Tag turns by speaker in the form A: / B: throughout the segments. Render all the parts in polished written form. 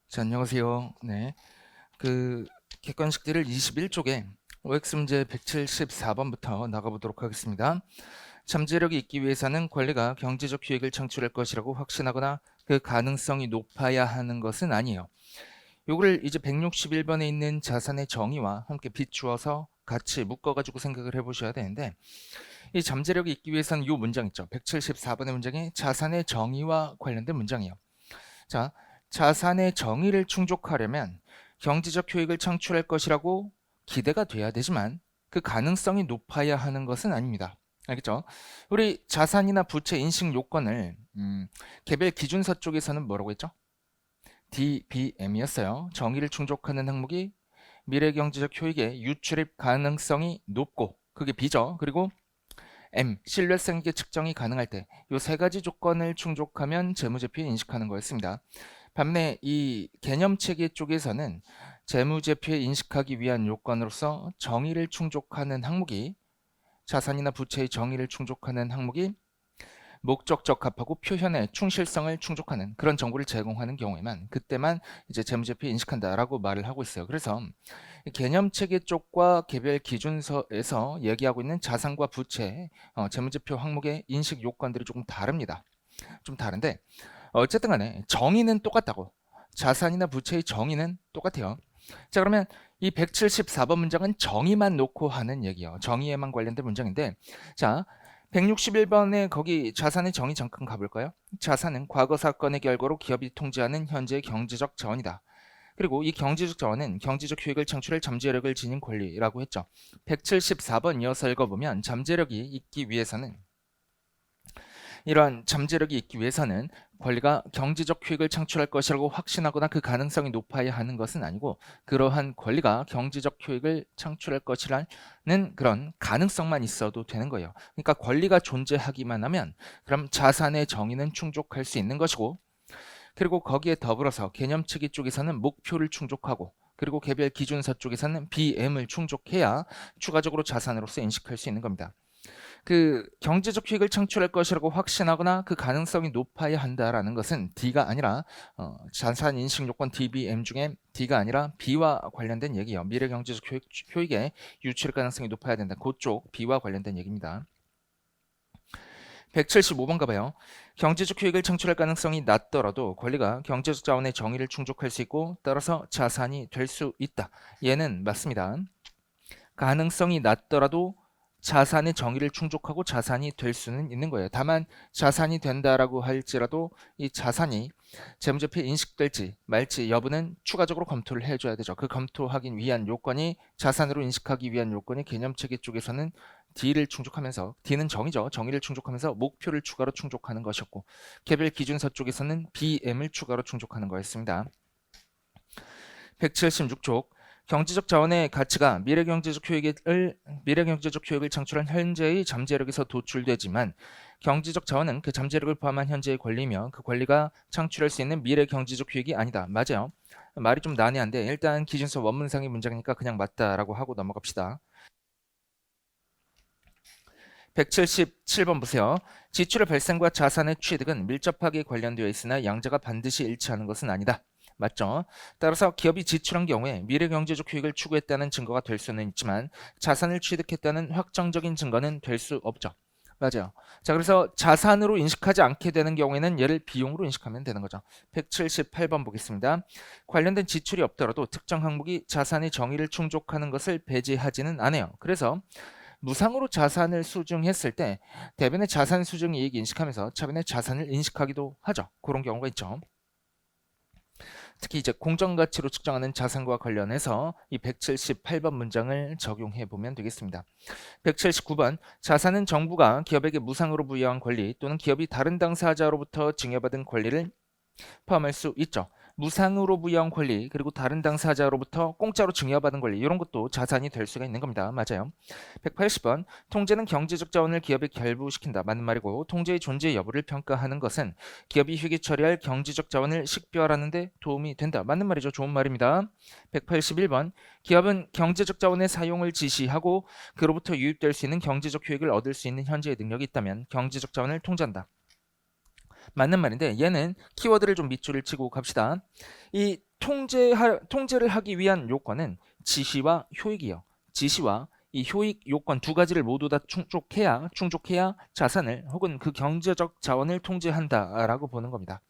A: 자, 안녕하세요. 네. 그 객관식들을 21쪽에 OX 문제 174번부터 나가보도록 하겠습니다. 잠재력이 있기 위해서는 권리가 경제적 효익을 창출할 것이라고 확신하거나 그 가능성이 높아야 하는 것은 아니에요. 요거를 이제 161번에 있는 자산의 정의와 함께 비추어서 같이 묶어가지고 생각을 해보셔야 되는데, 이 잠재력이 있기 위해서는 요 문장 있죠. 174번의 문장이 자산의 정의와 관련된 문장이에요. 자, 자산의 정의를 충족하려면 경제적 효익을 창출할 것이라고 기대가 돼야 되지만 그 가능성이 높아야 하는 것은 아닙니다. 알겠죠? 우리 자산이나 부채 인식 요건을 개별 기준서 쪽에서는 뭐라고 했죠? DBM이었어요. 정의를 충족하는 항목이 미래 경제적 효익의 유출입 가능성이 높고 그게 B죠. 그리고 M, 신뢰성 있게 측정이 가능할 때 이 세 가지 조건을 충족하면 재무제표에 인식하는 거였습니다. 반면에 이 개념체계 쪽에서는 재무제표에 인식하기 위한 요건으로서 정의를 충족하는 항목이 자산이나 부채의 정의를 충족하는 항목이 목적 적합하고 표현의 충실성을 충족하는 그런 정보를 제공하는 경우에만 그때만 이제 재무제표에 인식한다라고 말을 하고 있어요. 그래서 개념체계 쪽과 개별 기준서에서 얘기하고 있는 자산과 부채, 재무제표 항목의 인식 요건들이 조금 다릅니다. 좀 다른데 어쨌든 간에 정의는 똑같다고. 자산이나 부채의 정의는 똑같아요. 자, 그러면 이 174번 문장은 정의만 놓고 하는 얘기예요. 정의에만 관련된 문장인데, 자, 161번에 거기 자산의 정의 잠깐 가볼까요? 자산은 과거 사건의 결과로 기업이 통제하는 현재의 경제적 자원이다. 그리고 이 경제적 자원은 경제적 효익을 창출할 잠재력을 지닌 권리라고 했죠. 174번 이어서 읽어보면 잠재력이 있기 위해서는 이러한 잠재력이 있기 위해서는 권리가 경제적 효익을 창출할 것이라고 확신하거나 그 가능성이 높아야 하는 것은 아니고 그러한 권리가 경제적 효익을 창출할 것이라는 그런 가능성만 있어도 되는 거예요. 그러니까 권리가 존재하기만 하면 그럼 자산의 정의는 충족할 수 있는 것이고 그리고 거기에 더불어서 개념치기 쪽에서는 목표를 충족하고 그리고 개별 기준서 쪽에서는 BM을 충족해야 추가적으로 자산으로서 인식할 수 있는 겁니다. 그 경제적 효익을 창출할 것이라고 확신하거나 그 가능성이 높아야 한다라는 것은 D가 아니라 자산 인식 요건 DBM 중에 D가 아니라 B와 관련된 얘기예요. 미래 경제적 효익의 유출 가능성이 높아야 된다. 그쪽 B와 관련된 얘기입니다. 175번 가봐요. 경제적 효익을 창출할 가능성이 낮더라도 권리가 경제적 자원의 정의를 충족할 수 있고 따라서 자산이 될 수 있다. 얘는 맞습니다. 가능성이 낮더라도 자산의 정의를 충족하고 자산이 될 수는 있는 거예요. 다만 자산이 된다라고 할지라도 이 자산이 재무제표에 인식될지 말지 여부는 추가적으로 검토를 해줘야 되죠. 그 검토하기 위한 요건이 자산으로 인식하기 위한 요건이 개념체계 쪽에서는 D를 충족하면서 D는 정의죠. 정의를 충족하면서 목표를 추가로 충족하는 것이었고 개별 기준서 쪽에서는 BM을 추가로 충족하는 거였습니다. 176쪽 경제적 자원의 가치가 미래 경제적 효익을 창출한 현재의 잠재력에서 도출되지만 경제적 자원은 그 잠재력을 포함한 현재의 권리이며 그 권리가 창출할 수 있는 미래 경제적 효익이 아니다. 맞아요. 말이 좀 난해한데 일단 기준서 원문상의 문장이니까 그냥 맞다라고 하고 넘어갑시다. 177번 보세요. 지출의 발생과 자산의 취득은 밀접하게 관련되어 있으나 양자가 반드시 일치하는 것은 아니다. 맞죠? 따라서 기업이 지출한 경우에 미래 경제적 효익을 추구했다는 증거가 될 수는 있지만 자산을 취득했다는 확정적인 증거는 될 수 없죠. 맞아요. 자, 그래서 자산으로 인식하지 않게 되는 경우에는 얘를 비용으로 인식하면 되는 거죠. 178번 보겠습니다. 관련된 지출이 없더라도 특정 항목이 자산의 정의를 충족하는 것을 배제하지는 않아요. 그래서 무상으로 자산을 수증했을 때 대변의 자산 수증 이익 인식하면서 차변의 자산을 인식하기도 하죠. 그런 경우가 있죠. 특히 이제 공정가치로 측정하는 자산과 관련해서 이 178번 문장을 적용해 보면 되겠습니다. 179번 자산은 정부가 기업에게 무상으로 부여한 권리 또는 기업이 다른 당사자로부터 증여받은 권리를 포함할 수 있죠. 무상으로 부여한 권리 그리고 다른 당사자로부터 공짜로 증여받은 권리 이런 것도 자산이 될 수가 있는 겁니다. 맞아요. 180번 통제는 경제적 자원을 기업에 결부시킨다. 맞는 말이고 통제의 존재 여부를 평가하는 것은 기업이 회계 처리할 경제적 자원을 식별하는 데 도움이 된다. 맞는 말이죠. 좋은 말입니다. 181번 기업은 경제적 자원의 사용을 지시하고 그로부터 유입될 수 있는 경제적 효익을 얻을 수 있는 현재의 능력이 있다면 경제적 자원을 통제한다. 맞는 말인데 얘는 키워드를 좀 밑줄을 치고 갑시다. 이 통제를 하기 위한 요건은 지시와 효익이요. 지시와 이 효익 요건 두 가지를 모두 다 충족해야 자산을 혹은 그 경제적 자원을 통제한다라고 보는 겁니다.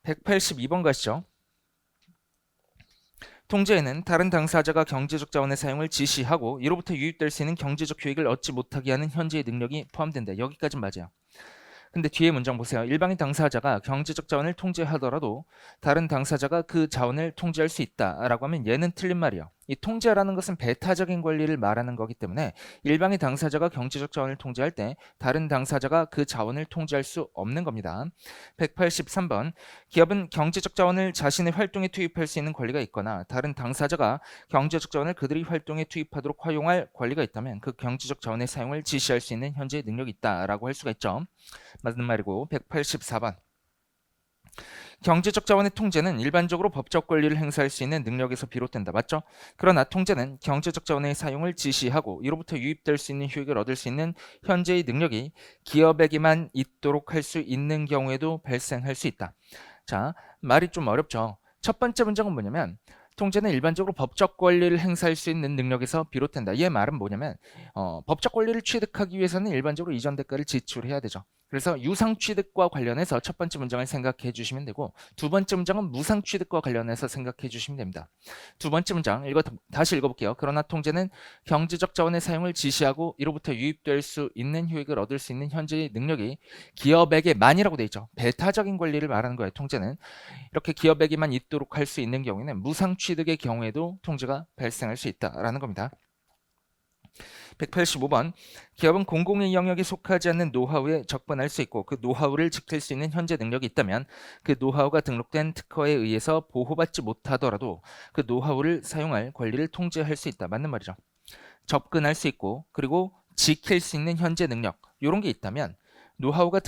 A: 182번 가시죠. 통제에는 다른 당사자가 경제적 자원의 사용을 지시하고 이로부터 유입될 수 있는 경제적 효익을 얻지 못하게 하는 현재의 능력이 포함된다. 여기까지는 맞아요. 근데 뒤에 문장 보세요. 일방의 당사자가 경제적 자원을 통제하더라도 다른 당사자가 그 자원을 통제할 수 있다라고 하면 얘는 틀린 말이에요. 이 통제라는 것은 배타적인 권리를 말하는 거기 때문에 일방의 당사자가 경제적 자원을 통제할 때 다른 당사자가 그 자원을 통제할 수 없는 겁니다. 183번 기업은 경제적 자원을 자신의 활동에 투입할 수 있는 권리가 있거나 다른 당사자가 경제적 자원을 그들의 활동에 투입하도록 허용할 권리가 있다면 그 경제적 자원의 사용을 지시할 수 있는 현재의 능력이 있다라고 할 수가 있죠. 맞는 말이고 184번 경제적 자원의 통제는 일반적으로 법적 권리를 행사할 수 있는 능력에서 비롯된다. 맞죠? 그러나 통제는 경제적 자원의 사용을 지시하고 이로부터 유입될 수 있는 효익을 얻을 수 있는 현재의 능력이 기업에게만 있도록 할 수 있는 경우에도 발생할 수 있다. 자, 말이 좀 어렵죠? 첫 번째 문장은 뭐냐면 통제는 일반적으로 법적 권리를 행사할 수 있는 능력에서 비롯된다. 이 말은 뭐냐면 법적 권리를 취득하기 위해서는 일반적으로 이전 대가를 지출해야 되죠. 그래서 유상 취득과 관련해서 첫 번째 문장을 생각해 주시면 되고 두 번째 문장은 무상 취득과 관련해서 생각해 주시면 됩니다. 두 번째 문장 다시 읽어볼게요. 그러나 통제는 경제적 자원의 사용을 지시하고 이로부터 유입될 수 있는 효익을 얻을 수 있는 현재의 능력이 기업에게만이라고 돼 있죠. 배타적인 권리를 말하는 거예요. 통제는 이렇게 기업에게만 있도록 할 수 있는 경우에는 무상 취득의 경우에도 통제가 발생할 수 있다라는 겁니다. 185번 기업은 공공의 영역에 속하지 않는 노하우에 접근할 수 있고 그 노하우를 지킬 수 있는 현재 능력이 있다면 그 노하우가 등록된 특허에 의해서 보호받지 못하더라도 그 노하우를 사용할 권리를 통제할 수 있다. 맞는 말이죠. 접근할 수 있고 그리고 지킬 수 있는 현재 능력 이런 게 있다면 노하우가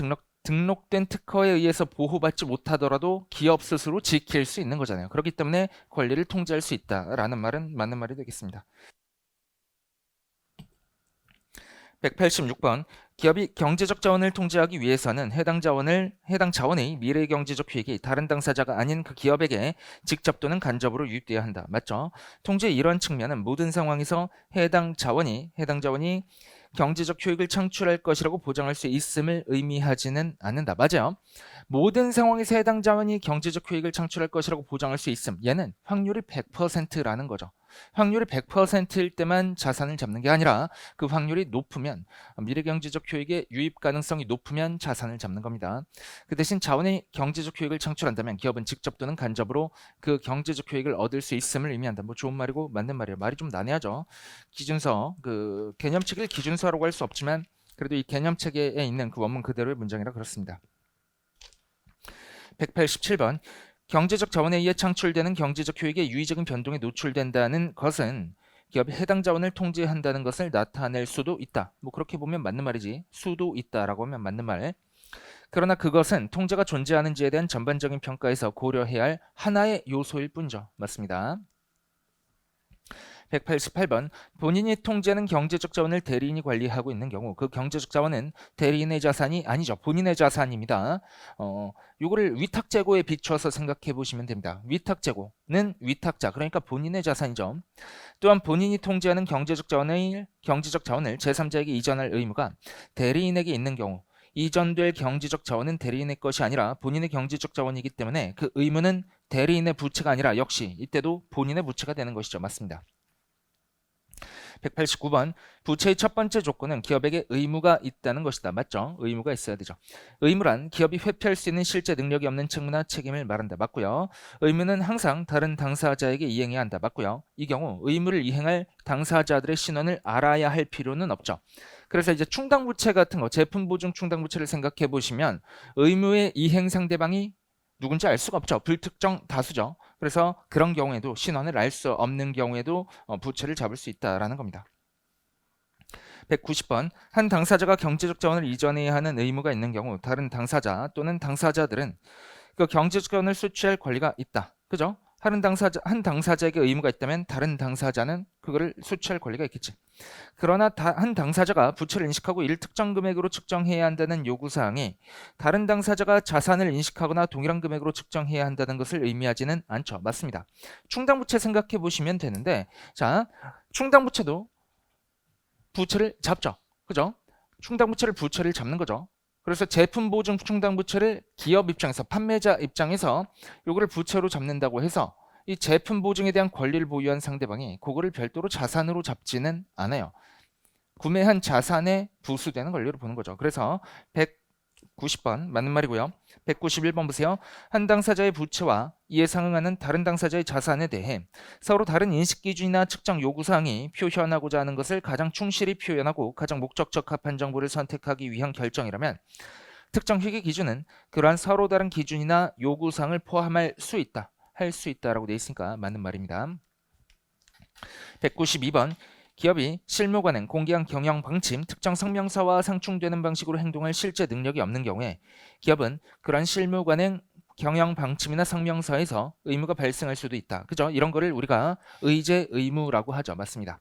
A: 등록된 특허에 의해서 보호받지 못하더라도 기업 스스로 지킬 수 있는 거잖아요. 그렇기 때문에 권리를 통제할 수 있다라는 말은 맞는 말이 되겠습니다. 186번 기업이 경제적 자원을 통제하기 위해서는 해당 자원의 미래 경제적 효익이 다른 당사자가 아닌 그 기업에게 직접 또는 간접으로 유입돼야 한다. 맞죠? 통제의 이런 측면은 모든 상황에서 해당 자원이 경제적 효익을 창출할 것이라고 보장할 수 있음을 의미하지는 않는다. 맞아요. 모든 상황에서 해당 자원이 경제적 효익을 창출할 것이라고 보장할 수 있음. 얘는 확률이 100%라는 거죠. 확률이 100%일 때만 자산을 잡는 게 아니라 그 확률이 높으면 미래 경제적 효익의 유입 가능성이 높으면 자산을 잡는 겁니다. 그 대신 자원의 경제적 효익을 창출한다면 기업은 직접 또는 간접으로 그 경제적 효익을 얻을 수 있음을 의미한다. 뭐 좋은 말이고 맞는 말이에요. 말이 좀 난해하죠. 기준서 그 개념책을 기준서라고 할 수 없지만 그래도 이 개념책에 있는 그 원문 그대로의 문장이라 그렇습니다. 187번 경제적 자원에 의해 창출되는 경제적 효익의 유의적인 변동에 노출된다는 것은 기업이 해당 자원을 통제한다는 것을 나타낼 수도 있다. 뭐 그렇게 보면 맞는 말이지. 수도 있다라고 하면 맞는 말. 그러나 그것은 통제가 존재하는지에 대한 전반적인 평가에서 고려해야 할 하나의 요소일 뿐이죠. 맞습니다. 188번 본인이 통제하는 경제적 자원을 대리인이 관리하고 있는 경우 그 경제적 자원은 대리인의 자산이 아니죠. 본인의 자산입니다. 요거를 위탁재고에 비춰서 생각해 보시면 됩니다. 위탁재고는 위탁자 그러니까 본인의 자산이죠. 또한 본인이 통제하는 경제적 자원을 제3자에게 이전할 의무가 대리인에게 있는 경우 이전될 경제적 자원은 대리인의 것이 아니라 본인의 경제적 자원이기 때문에 그 의무는 대리인의 부채가 아니라 역시 이때도 본인의 부채가 되는 것이죠. 맞습니다. 189번 부채의 첫 번째 조건은 기업에게 의무가 있다는 것이다. 맞죠? 의무가 있어야 되죠. 의무란 기업이 회피할 수 있는 실제 능력이 없는 책무나 책임을 말한다. 맞고요. 의무는 항상 다른 당사자에게 이행해야 한다. 맞고요. 이 경우 의무를 이행할 당사자들의 신원을 알아야 할 필요는 없죠. 그래서 이제 충당부채 같은 거 제품 보증 충당부채를 생각해 보시면 의무의 이행 상대방이 누군지 알 수가 없죠. 불특정 다수죠. 그래서 그런 경우에도 신원을 알 수 없는 경우에도 부채를 잡을 수 있다라는 겁니다. 190번 한 당사자가 경제적 자원을 이전해야 하는 의무가 있는 경우 다른 당사자 또는 당사자들은 그 경제적 자원을 수취할 권리가 있다. 그죠? 한 당사자에게 의무가 있다면 다른 당사자는 그거를 수취할 권리가 있겠지. 그러나 한 당사자가 부채를 인식하고 이를 특정 금액으로 측정해야 한다는 요구사항이 다른 당사자가 자산을 인식하거나 동일한 금액으로 측정해야 한다는 것을 의미하지는 않죠. 맞습니다. 충당부채 생각해 보시면 되는데, 자, 충당부채도 부채를 잡죠. 그죠? 충당부채를 부채를 잡는 거죠. 그래서 제품보증 충당부채를 기업 입장에서, 판매자 입장에서 요거를 부채로 잡는다고 해서 이 제품 보증에 대한 권리를 보유한 상대방이 그거를 별도로 자산으로 잡지는 않아요. 구매한 자산에 부수되는 권리로 보는 거죠. 그래서 190번 맞는 말이고요. 191번 보세요. 한 당사자의 부채와 이에 상응하는 다른 당사자의 자산에 대해 서로 다른 인식 기준이나 측정 요구사항이 표현하고자 하는 것을 가장 충실히 표현하고 가장 목적 적합한 정보를 선택하기 위한 결정이라면 특정 회계 기준은 그러한 서로 다른 기준이나 요구사항을 포함할 수 있다. 할 수 있다라고 되어 있으니까 맞는 말입니다. 192번 기업이 실무관행, 공개한 경영 방침, 특정 성명서와 상충되는 방식으로 행동할 실제 능력이 없는 경우에 기업은 그러한 실무관행, 경영 방침이나 성명서에서 의무가 발생할 수도 있다. 그죠? 이런 거를 우리가 의제 의무라고 하죠. 맞습니다.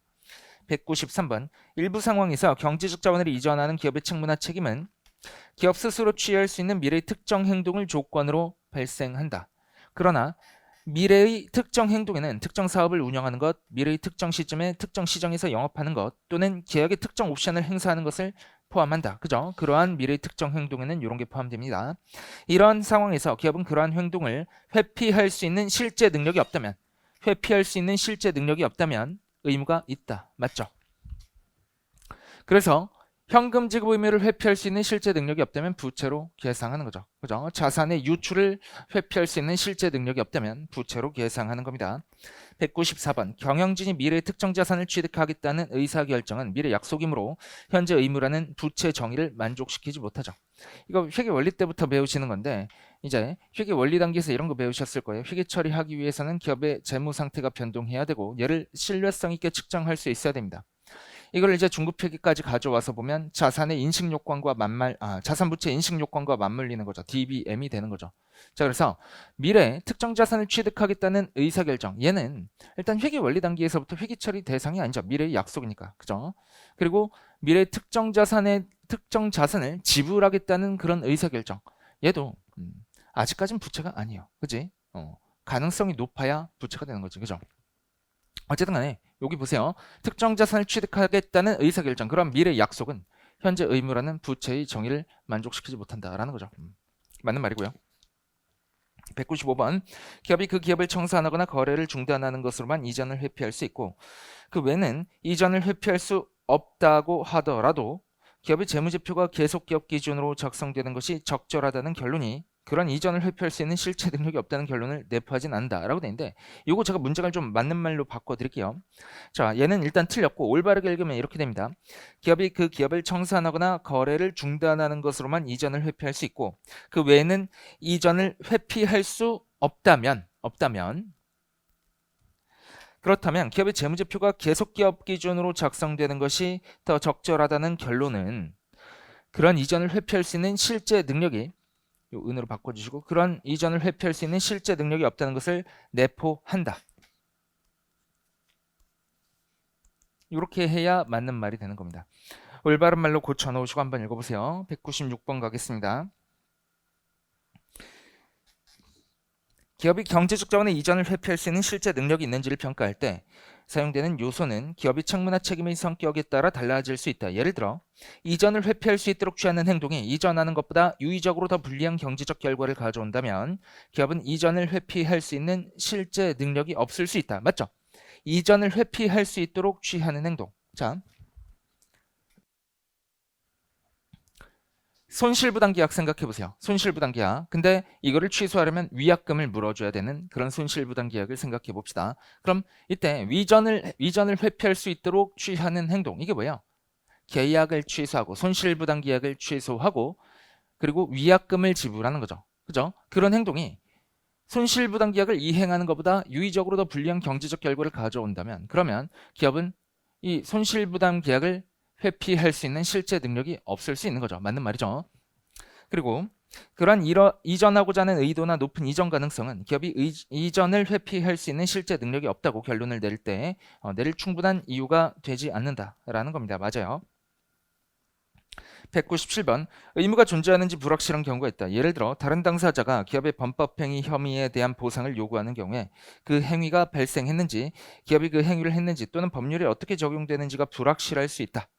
A: 193번 일부 상황에서 경제적 자원을 이전하는 기업의 책무나 책임은 기업 스스로 취할 수 있는 미래의 특정 행동을 조건으로 발생한다. 그러나 미래의 특정 행동에는 특정 사업을 운영하는 것, 미래의 특정 시점에 특정 시장에서 영업하는 것 또는 계약의 특정 옵션을 행사하는 것을 포함한다. 그죠? 그러한 미래의 특정 행동에는 이런 게 포함됩니다. 이런 상황에서 기업은 그러한 행동을 회피할 수 있는 실제 능력이 없다면 의무가 있다. 맞죠? 그래서 현금 지급 의무를 회피할 수 있는 실제 능력이 없다면 부채로 계상하는 거죠. 그죠? 자산의 유출을 회피할 수 있는 실제 능력이 없다면 부채로 계상하는 겁니다. 194번 경영진이 미래의 특정 자산을 취득하겠다는 의사결정은 미래 약속이므로 현재 의무라는 부채 정의를 만족시키지 못하죠. 이거 회계 원리 때부터 배우시는 건데 이제 회계 원리 단계에서 이런 거 배우셨을 거예요. 회계 처리하기 위해서는 기업의 재무 상태가 변동해야 되고 얘를 신뢰성 있게 측정할 수 있어야 됩니다. 이걸 이제 중급 회계까지 가져와서 보면 자산의 인식 요건과 자산 부채 인식 요건과 맞물리는 거죠. DBM이 되는 거죠. 자, 그래서 미래 특정 자산을 취득하겠다는 의사결정. 얘는 일단 회계 원리 단계에서부터 회계 처리 대상이 아니죠. 미래의 약속이니까. 그죠? 그리고 미래 특정 자산을 지불하겠다는 그런 의사결정. 얘도 아직까진 부채가 아니에요. 그지? 가능성이 높아야 부채가 되는 거지. 그죠? 어쨌든 간에 여기 보세요. 특정 자산을 취득하겠다는 의사결정, 그런 미래 약속은 현재 의무라는 부채의 정의를 만족시키지 못한다라는 거죠. 맞는 말이고요. 195번 기업이 그 기업을 청산하거나 거래를 중단하는 것으로만 이전을 회피할 수 있고 그 외에는 이전을 회피할 수 없다고 하더라도 기업의 재무제표가 계속 기업 기준으로 작성되는 것이 적절하다는 결론이 그런 이전을 회피할 수 있는 실체 능력이 없다는 결론을 내포하진 않는다라고 되어 있는데 이거 제가 문장을 좀 맞는 말로 바꿔드릴게요. 자, 얘는 일단 틀렸고 올바르게 읽으면 이렇게 됩니다. 기업이 그 기업을 청산하거나 거래를 중단하는 것으로만 이전을 회피할 수 있고 그 외에는 이전을 회피할 수 없다면 그렇다면 기업의 재무제표가 계속 기업 기준으로 작성되는 것이 더 적절하다는 결론은 그런 이전을 회피할 수 있는 실제 능력이 요 은으로 바꿔주시고 그런 이전을 회피할 수 있는 실제 능력이 없다는 것을 내포한다. 이렇게 해야 맞는 말이 되는 겁니다. 올바른 말로 고쳐놓으시고 한번 읽어보세요. 196번 가겠습니다. 기업이 경제적 자원의 이전을 회피할 수 있는 실제 능력이 있는지를 평가할 때 사용되는 요소는 기업의 책무나 책임의 성격에 따라 달라질 수 있다. 예를 들어 이전을 회피할 수 있도록 취하는 행동이 이전하는 것보다 유의적으로 더 불리한 경제적 결과를 가져온다면 기업은 이전을 회피할 수 있는 실제 능력이 없을 수 있다. 맞죠? 이전을 회피할 수 있도록 취하는 행동. 자, 손실부담계약 생각해보세요. 손실부담계약. 근데 이거를 취소하려면 위약금을 물어줘야 되는 그런 손실부담계약을 생각해봅시다. 그럼 이때 위전을 회피할 수 있도록 취하는 행동. 이게 뭐예요? 계약을 취소하고 손실부담계약을 취소하고 그리고 위약금을 지불하는 거죠. 그죠? 그런 행동이 손실부담계약을 이행하는 것보다 유의적으로 더 불리한 경제적 결과를 가져온다면 그러면 기업은 이 손실부담계약을 회피할 수 있는 실제 능력이 없을 수 있는 거죠. 맞는 말이죠. 그리고 그러한 이전하고자 하는 의도나 높은 이전 가능성은 기업이 이전을 회피할 수 있는 실제 능력이 없다고 결론을 내릴 때 내릴 충분한 이유가 되지 않는다라는 겁니다. 맞아요. 197번 의무가 존재하는지 불확실한 경우가 있다. 예를 들어 다른 당사자가 기업의 범법행위 혐의에 대한 보상을 요구하는 경우에 그 행위가 발생했는지 기업이 그 행위를 했는지 또는 법률에 어떻게 적용되는지가 불확실할 수 있다.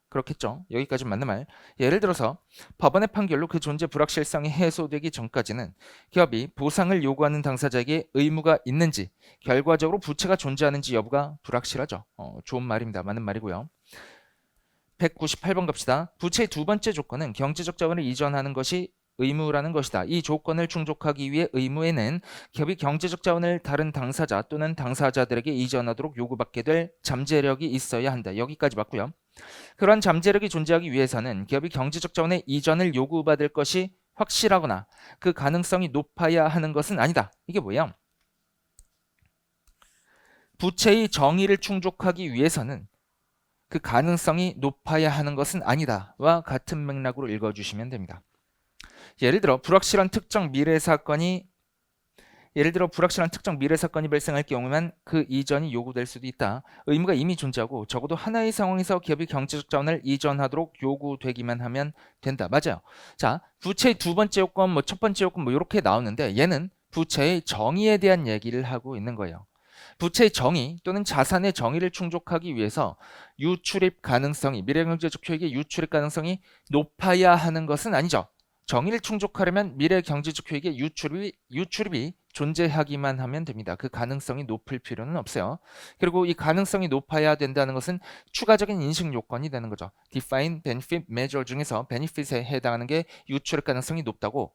A: 그렇겠죠. 여기까지 맞는 말. 예를 들어서 법원의 판결로 그 존재 불확실성이 해소되기 전까지는 기업이 보상을 요구하는 당사자에게 의무가 있는지 결과적으로 부채가 존재하는지 여부가 불확실하죠. 좋은 말입니다. 맞는 말이고요. 198번 갑시다. 부채의 두 번째 조건은 경제적 자원을 이전하는 것이 의무라는 것이다. 이 조건을 충족하기 위해 의무에는 기업이 경제적 자원을 다른 당사자 또는 당사자들에게 이전하도록 요구받게 될 잠재력이 있어야 한다. 여기까지 맞고요. 그러한 잠재력이 존재하기 위해서는 기업이 경제적 자원의 이전을 요구받을 것이 확실하거나 그 가능성이 높아야 하는 것은 아니다. 이게 뭐예요? 부채의 정의를 충족하기 위해서는 그 가능성이 높아야 하는 것은 아니다와 같은 맥락으로 읽어주시면 됩니다. 예를 들어 불확실한 특정 미래 사건이 발생할 경우만 그 이전이 요구될 수도 있다. 의무가 이미 존재하고 적어도 하나의 상황에서 기업이 경제적 자원을 이전하도록 요구되기만 하면 된다. 맞아요. 자, 부채의 두 번째 요건, 첫 번째 요건 이렇게 나오는데 얘는 부채의 정의에 대한 얘기를 하고 있는 거예요. 부채의 정의 또는 자산의 정의를 충족하기 위해서 유출입 가능성이 미래경제적 효익의 유출입 가능성이 높아야 하는 것은 아니죠. 정의를 충족하려면 미래경제적 효익의 유출입이 존재하기만 하면 됩니다. 그 가능성이 높을 필요는 없어요. 그리고 이 가능성이 높아야 된다는 것은 추가적인 인식 요건이 되는 거죠. Define Benefit Measure 중에서 Benefit에 해당하는 게 유출입 가능성이 높다고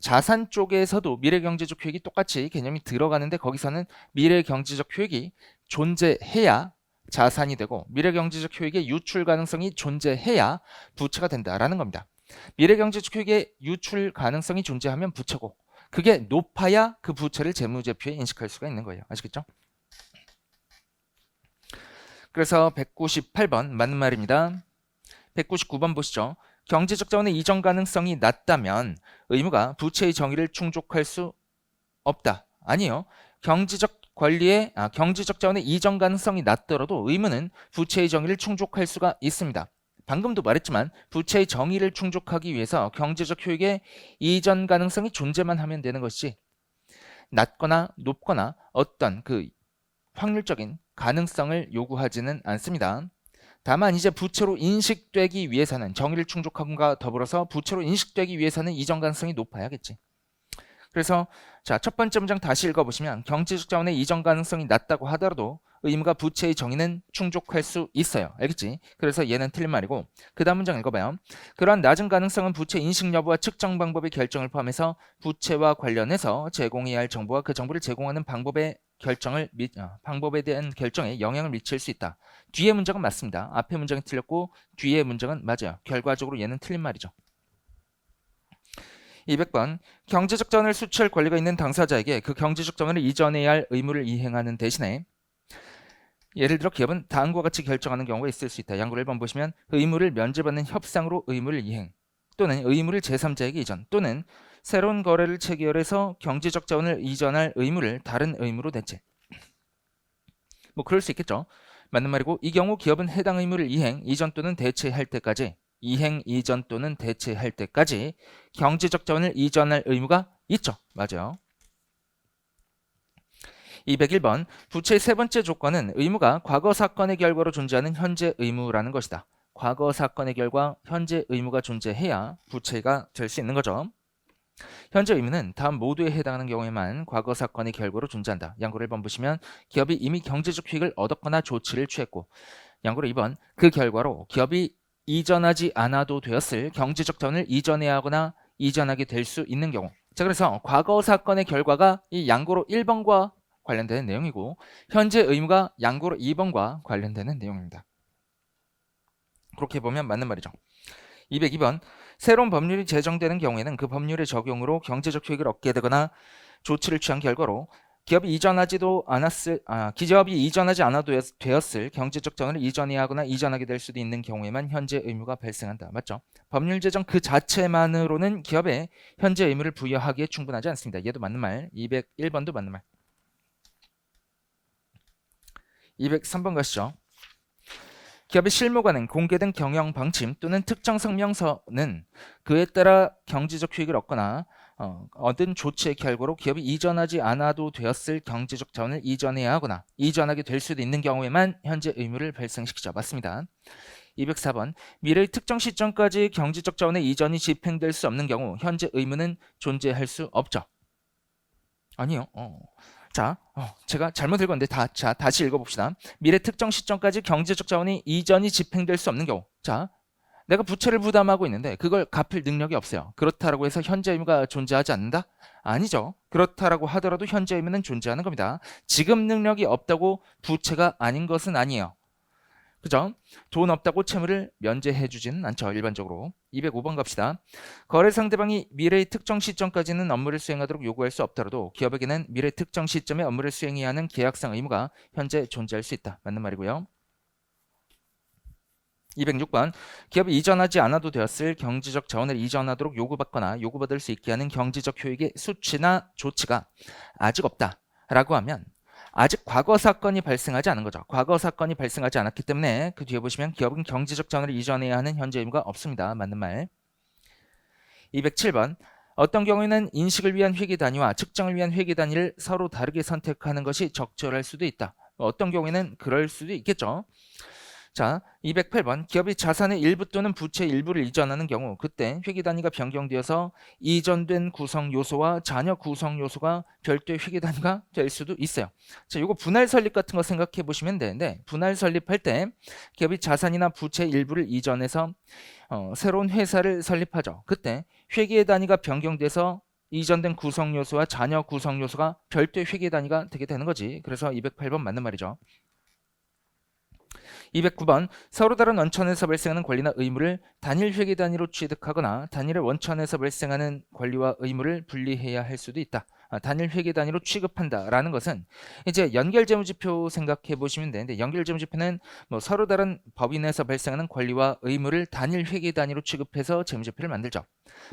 A: 자산 쪽에서도 미래경제적 효익이 똑같이 개념이 들어가는데 거기서는 미래경제적 효익이 존재해야 자산이 되고 미래경제적 효익의 유출 가능성이 존재해야 부채가 된다라는 겁니다. 미래경제적 효익의 유출 가능성이 존재하면 부채고 그게 높아야 그 부채를 재무제표에 인식할 수가 있는 거예요. 아시겠죠? 그래서 198번 맞는 말입니다. 199번 보시죠. 경제적 자원의 이전 가능성이 낮다면 의무가 부채의 정의를 충족할 수 없다. 아니요. 경제적 자원의 이전 가능성이 낮더라도 의무는 부채의 정의를 충족할 수가 있습니다. 방금도 말했지만 부채의 정의를 충족하기 위해서 경제적 효익의 이전 가능성이 존재만 하면 되는 것이지 낮거나 높거나 어떤 그 확률적인 가능성을 요구하지는 않습니다. 다만 이제 부채로 인식되기 위해서는 정의를 충족함과 더불어서 부채로 인식되기 위해서는 이전 가능성이 높아야겠지. 그래서 자, 첫 번째 문장 다시 읽어보시면 경제적 자원의 이전 가능성이 낮다고 하더라도 의무가 부채의 정의는 충족할 수 있어요. 알겠지? 그래서 얘는 틀린 말이고 그 다음 문장 읽어봐요. 그러한 낮은 가능성은 부채 인식 여부와 측정 방법의 결정을 포함해서 부채와 관련해서 제공해야 할 정보와 그 정보를 제공하는 방법에 대한 결정에 영향을 미칠 수 있다. 뒤에 문장은 맞습니다. 앞에 문장이 틀렸고 뒤에 문장은 맞아요. 결과적으로 얘는 틀린 말이죠. 200번 경제적 자원을 수취할 권리가 있는 당사자에게 그 경제적 자원을 이전해야 할 의무를 이행하는 대신에 예를 들어 기업은 다음과 같이 결정하는 경우가 있을 수 있다. 양구 1번 보시면 의무를 면제받는 협상으로 의무를 이행 또는 의무를 제3자에게 이전 또는 새로운 거래를 체결해서 경제적 자원을 이전할 의무를 다른 의무로 대체. 뭐 그럴 수 있겠죠. 맞는 말이고 이 경우 기업은 해당 의무를 이행, 이전 또는 대체할 때까지 경제적 자원을 이전할 의무가 있죠. 맞아요. 201번 부채의 세 번째 조건은 의무가 과거 사건의 결과로 존재하는 현재 의무라는 것이다. 과거 사건의 결과 현재 의무가 존재해야 부채가 될 수 있는 거죠. 현재 의무는 다음 모두에 해당하는 경우에만 과거 사건의 결과로 존재한다. 양구를 1번 보시면 기업이 이미 경제적 효익을 얻었거나 조치를 취했고 양구를 2번 그 결과로 기업이 이전하지 않아도 되었을 경제적 자원을 이전해야 하거나 이전하게 될 수 있는 경우. 자, 그래서 과거 사건의 결과가 이 양고로 1번과 관련되는 내용이고 현재 의무가 양고로 2번과 관련되는 내용입니다. 그렇게 보면 맞는 말이죠. 202번 새로운 법률이 제정되는 경우에는 그 법률의 적용으로 경제적 효익을 얻게 되거나 조치를 취한 결과로 기업이 이전하지 않아도 되었을 경제적 자원을 이전해야 하거나 이전하게 될 수도 있는 경우에만 현재 의무가 발생한다. 맞죠? 법률 제정 그 자체만으로는 기업에 현재 의무를 부여하기에 충분하지 않습니다. 얘도 맞는 말. 201번도 맞는 말. 203번 가시죠. 기업의 실무관은 공개된 경영 방침 또는 특정 성명서는 그에 따라 경제적 효익을 얻거나 얻은 조치의 결과로 기업이 이전하지 않아도 되었을 경제적 자원을 이전해야 하거나 이전하게 될 수도 있는 경우에만 현재 의무를 발생시키죠. 맞습니다. 204번 미래의 특정 시점까지 경제적 자원의 이전이 집행될 수 없는 경우 현재 의무는 존재할 수 없죠. 아니요. 자, 제가 잘못 읽었는데 다시 읽어봅시다. 미래 특정 시점까지 경제적 자원이 이전이 집행될 수 없는 경우. 자, 내가 부채를 부담하고 있는데 그걸 갚을 능력이 없어요. 그렇다라고 해서 현재 의무가 존재하지 않는다? 아니죠. 그렇다라고 하더라도 현재 의무는 존재하는 겁니다. 지급 능력이 없다고 부채가 아닌 것은 아니에요. 그죠? 돈 없다고 채무를 면제해 주지는 않죠. 일반적으로. 205번 갑시다. 거래 상대방이 미래의 특정 시점까지는 업무를 수행하도록 요구할 수 없더라도 기업에게는 미래 특정 시점에 업무를 수행해야 하는 계약상 의무가 현재 존재할 수 있다. 맞는 말이고요. 206번 기업이 이전하지 않아도 되었을 경제적 자원을 이전하도록 요구받거나 요구받을 수 있게 하는 경제적 효익의 수치나 조치가 아직 없다라고 하면 아직 과거 사건이 발생하지 않은 거죠. 과거 사건이 발생하지 않았기 때문에 그 뒤에 보시면 기업은 경제적 자원을 이전해야 하는 현재 의무가 없습니다. 맞는 말. 207번 어떤 경우에는 인식을 위한 회계 단위와 측정을 위한 회계 단위를 서로 다르게 선택하는 것이 적절할 수도 있다. 어떤 경우에는 그럴 수도 있겠죠. 자, 208번 기업이 자산의 일부 또는 부채의 일부를 이전하는 경우 그때 회계 단위가 변경되어서 이전된 구성 요소와 잔여 구성 요소가 별도의 회계 단위가 될 수도 있어요. 자, 요거 분할 설립 같은 거 생각해 보시면 되는데 분할 설립할 때 기업이 자산이나 부채의 일부를 이전해서 새로운 회사를 설립하죠. 그때 회계 단위가 변경돼서 이전된 구성 요소와 잔여 구성 요소가 별도의 회계 단위가 되게 되는 거지. 그래서 208번 맞는 말이죠. 209번 서로 다른 원천에서 발생하는 권리나 의무를 단일 회계 단위로 취득하거나 단일의 원천에서 발생하는 권리와 의무를 분리해야 할 수도 있다. 단일 회계 단위로 취급한다라는 것은 이제 연결재무지표 생각해 보시면 되는데 연결재무지표는 뭐 서로 다른 법인에서 발생하는 권리와 의무를 단일 회계 단위로 취급해서 재무지표를 만들죠.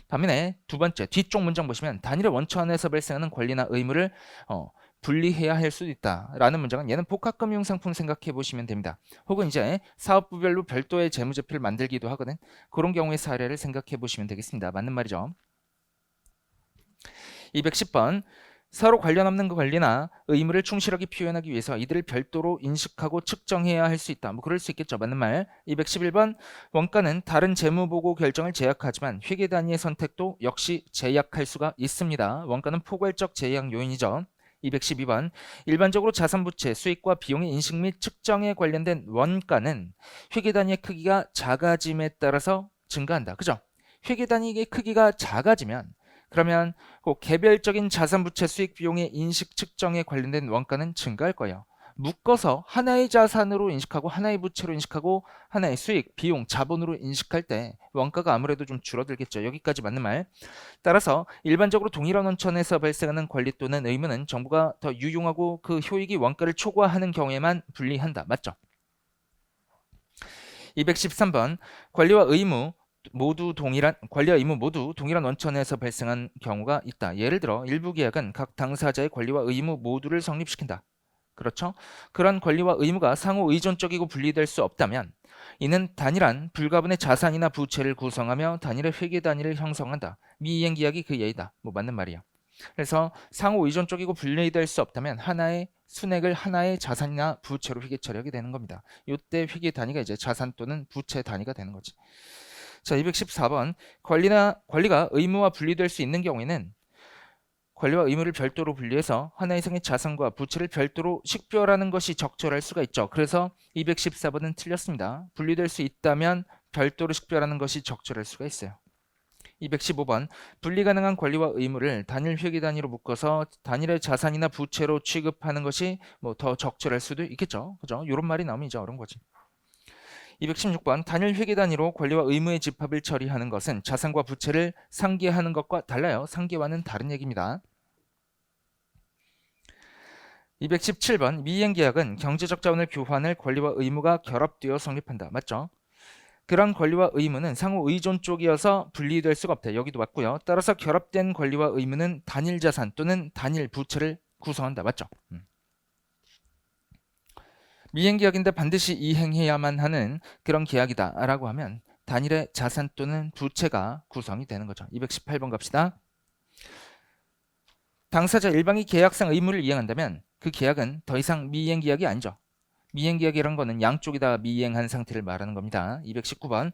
A: 반면에 두 번째 뒤쪽 문장 보시면 단일의 원천에서 발생하는 권리나 의무를 분리해야 할 수도 있다라는 문장은 얘는 복합금융 상품 생각해 보시면 됩니다. 혹은 이제 사업부별로 별도의 재무제표를 만들기도 하거든. 그런 경우의 사례를 생각해 보시면 되겠습니다. 맞는 말이죠. 210번 서로 관련 없는 권리나 의무를 충실하게 표현하기 위해서 이들을 별도로 인식하고 측정해야 할 수 있다. 뭐 그럴 수 있겠죠. 맞는 말. 211번 원가는 다른 재무보고 결정을 제약하지만 회계 단위의 선택도 역시 제약할 수가 있습니다. 원가는 포괄적 제약 요인이죠. 212번 일반적으로 자산부채, 수익과 비용의 인식 및 측정에 관련된 원가는 회계 단위의 크기가 작아짐에 따라서 증가한다. 그죠? 회계 단위의 크기가 작아지면 그러면 그 개별적인 자산부채, 수익, 비용의 인식 측정에 관련된 원가는 증가할 거예요. 묶어서 하나의 자산으로 인식하고 하나의 부채로 인식하고 하나의 수익, 비용, 자본으로 인식할 때 원가가 아무래도 좀 줄어들겠죠. 여기까지 맞는 말. 따라서 일반적으로 동일한 원천에서 발생하는 권리 또는 의무는 정부가 더 유용하고 그 효익이 원가를 초과하는 경우에만 분리한다. 맞죠? 213번 권리와 의무 모두 동일한 원천에서 발생한 경우가 있다. 예를 들어 일부 계약은 각 당사자의 권리와 의무 모두를 성립시킨다. 그렇죠? 그런 권리와 의무가 상호 의존적이고 분리될 수 없다면 이는 단일한 불가분의 자산이나 부채를 구성하며 단일의 회계 단위를 형성한다. 미이행 계약이 그 예이다. 뭐 맞는 말이야. 그래서 상호 의존적이고 분리될 수 없다면 하나의 순액을 하나의 자산이나 부채로 회계 처리하게 되는 겁니다. 이때 회계 단위가 이제 자산 또는 부채 단위가 되는 거지. 자, 214번 권리가 의무와 분리될 수 있는 경우에는 권리와 의무를 별도로 분리해서 하나 이상의 자산과 부채를 별도로 식별하는 것이 적절할 수가 있죠. 그래서 214번은 틀렸습니다. 분리될 수 있다면 별도로 식별하는 것이 적절할 수가 있어요. 215번 분리 가능한 권리와 의무를 단일 회계 단위로 묶어서 단일의 자산이나 부채로 취급하는 것이 뭐 더 적절할 수도 있겠죠. 그죠? 이런 말이 나오면 이제 어려운 거지. 216번 단일 회계 단위로 권리와 의무의 집합을 처리하는 것은 자산과 부채를 상계하는 것과 달라요. 상계와는 다른 얘기입니다. 217번 미이행계약은 경제적 자원을 교환할 권리와 의무가 결합되어 성립한다. 맞죠? 그런 권리와 의무는 상호 의존 쪽이어서 분리될 수가 없다. 여기도 맞고요. 따라서 결합된 권리와 의무는 단일 자산 또는 단일 부채를 구성한다. 맞죠? 미행계약인데 반드시 이행해야만 하는 그런 계약이다 라고 하면 단일의 자산 또는 부채가 구성이 되는 거죠. 218번 갑시다. 당사자 일방이 계약상 의무를 이행한다면 그 계약은 더 이상 미이행계약이 아니죠. 미이행계약이란 거는 양쪽이 다 미이행한 상태를 말하는 겁니다. 219번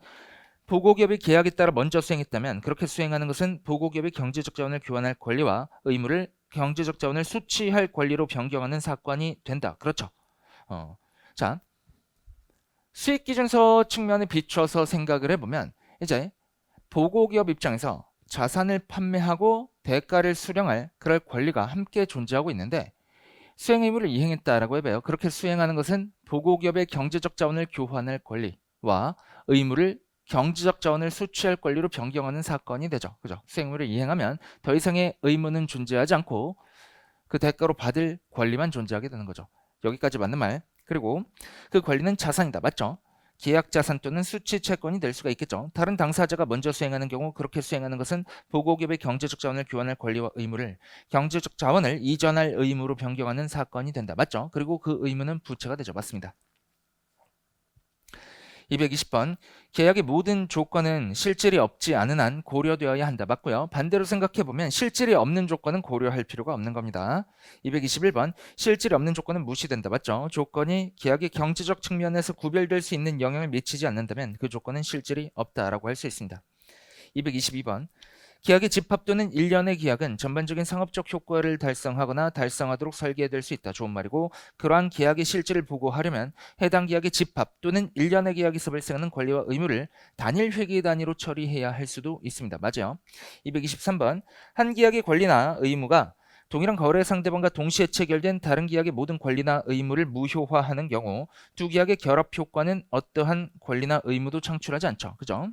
A: 보고기업이 계약에 따라 먼저 수행했다면 그렇게 수행하는 것은 보고기업이 경제적 자원을 교환할 권리와 의무를 경제적 자원을 수취할 권리로 변경하는 사건이 된다. 그렇죠. 자, 수익기준서 측면에 비춰서 생각을 해보면 이제 보고기업 입장에서 자산을 판매하고 대가를 수령할 그럴 권리가 함께 존재하고 있는데 수행 의무를 이행했다라고 해봐요. 그렇게 수행하는 것은 보고기업의 경제적 자원을 교환할 권리와 의무를 경제적 자원을 수취할 권리로 변경하는 사건이 되죠. 그죠? 수행 의무를 이행하면 더 이상의 의무는 존재하지 않고 그 대가로 받을 권리만 존재하게 되는 거죠. 여기까지 맞는 말. 그리고 그 권리는 자산이다. 맞죠? 계약 자산 또는 수취 채권이 될 수가 있겠죠. 다른 당사자가 먼저 수행하는 경우 그렇게 수행하는 것은 보고기업의 경제적 자원을 교환할 권리와 의무를 경제적 자원을 이전할 의무로 변경하는 사건이 된다. 맞죠? 그리고 그 의무는 부채가 되죠. 맞습니다. 220번 계약의 모든 조건은 실질이 없지 않은 한 고려되어야 한다. 맞고요. 반대로 생각해보면 실질이 없는 조건은 고려할 필요가 없는 겁니다. 221번 실질이 없는 조건은 무시된다. 맞죠? 조건이 계약의 경제적 측면에서 구별될 수 있는 영향을 미치지 않는다면 그 조건은 실질이 없다라고 할 수 있습니다. 222번 계약의 집합 또는 일련의 계약은 전반적인 상업적 효과를 달성하거나 달성하도록 설계될 수 있다. 좋은 말이고 그러한 계약의 실질을 보고하려면 해당 계약의 집합 또는 일련의 계약에서 발생하는 권리와 의무를 단일 회계 단위로 처리해야 할 수도 있습니다. 맞아요. 223번 한 계약의 권리나 의무가 동일한 거래 상대방과 동시에 체결된 다른 계약의 모든 권리나 의무를 무효화하는 경우 두 계약의 결합 효과는 어떠한 권리나 의무도 창출하지 않죠. 그죠?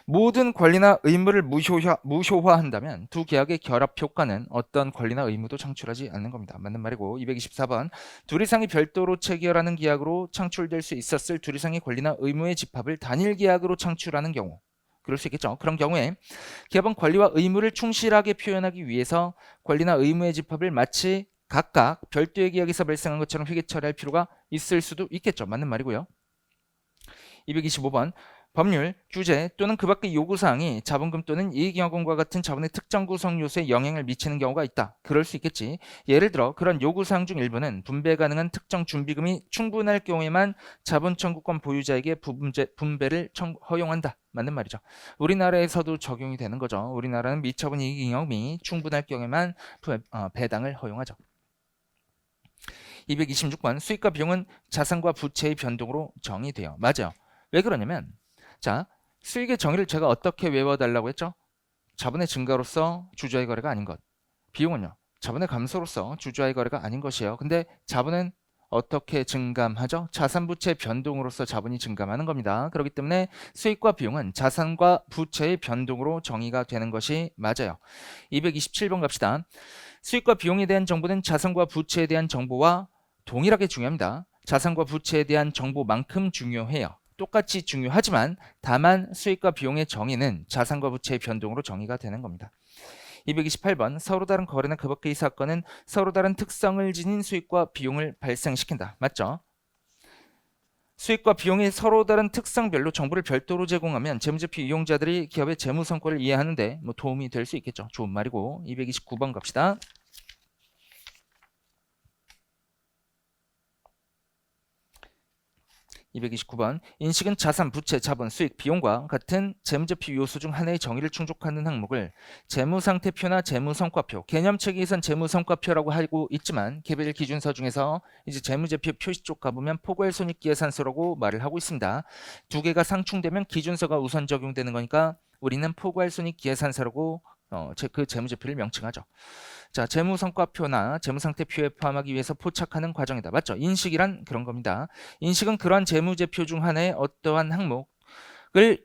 A: 모든 권리나 의무를 무효화한다면 두 계약의 결합 효과는 어떤 권리나 의무도 창출하지 않는 겁니다. 맞는 말이고 224번 둘 이상이 별도로 체결하는 계약으로 창출될 수 있었을 둘 이상의 권리나 의무의 집합을 단일 계약으로 창출하는 경우 그럴 수 있겠죠. 그런 경우에 기업은 권리와 의무를 충실하게 표현하기 위해서 권리나 의무의 집합을 마치 각각 별도의 계약에서 발생한 것처럼 회계 처리할 필요가 있을 수도 있겠죠. 맞는 말이고요. 225번 법률, 규제 또는 그 밖의 요구사항이 자본금 또는 이익영업과 같은 자본의 특정 구성 요소에 영향을 미치는 경우가 있다. 그럴 수 있겠지. 예를 들어 그런 요구사항 중 일부는 분배 가능한 특정 준비금이 충분할 경우에만 자본 청구권 보유자에게 분배를 허용한다. 맞는 말이죠. 우리나라에서도 적용이 되는 거죠. 우리나라는 미처분 이익영업이 충분할 경우에만 배당을 허용하죠. 226번 수익과 비용은 자산과 부채의 변동으로 정의돼요. 맞아요. 왜 그러냐면 자, 수익의 정의를 제가 어떻게 외워달라고 했죠? 자본의 증가로서 주주와의 거래가 아닌 것. 비용은요? 자본의 감소로서 주주와의 거래가 아닌 것이에요. 근데 자본은 어떻게 증감하죠? 자산 부채의 변동으로서 자본이 증감하는 겁니다. 그렇기 때문에 수익과 비용은 자산과 부채의 변동으로 정의가 되는 것이 맞아요. 227번 갑시다. 수익과 비용에 대한 정보는 자산과 부채에 대한 정보와 동일하게 중요합니다. 자산과 부채에 대한 정보만큼 중요해요. 똑같이 중요하지만 다만 수익과 비용의 정의는 자산과 부채의 변동으로 정의가 되는 겁니다. 228번 서로 다른 거래나 그 밖의 사건은 서로 다른 특성을 지닌 수익과 비용을 발생시킨다. 맞죠? 수익과 비용이 서로 다른 특성별로 정보를 별도로 제공하면 재무제표 이용자들이 기업의 재무 성과를 이해하는 데 도움이 될 수 있겠죠. 좋은 말이고 229번 갑시다. 229번 인식은 자산, 부채, 자본, 수익, 비용과 같은 재무제표 요소 중 하나의 정의를 충족하는 항목을 재무상태표나 재무성과표, 개념체계에선 재무성과표라고 하고 있지만 개별 기준서 중에서 이제 재무제표 표시 쪽 가보면 포괄손익계산서라고 말을 하고 있습니다. 두 개가 상충되면 기준서가 우선 적용되는 거니까 우리는 포괄손익계산서라고 그 재무제표를 명칭하죠. 자, 재무성과표나 재무상태표에 포함하기 위해서 포착하는 과정이다. 맞죠? 인식이란 그런 겁니다. 인식은 그러한 재무제표 중 하나의 어떠한 항목,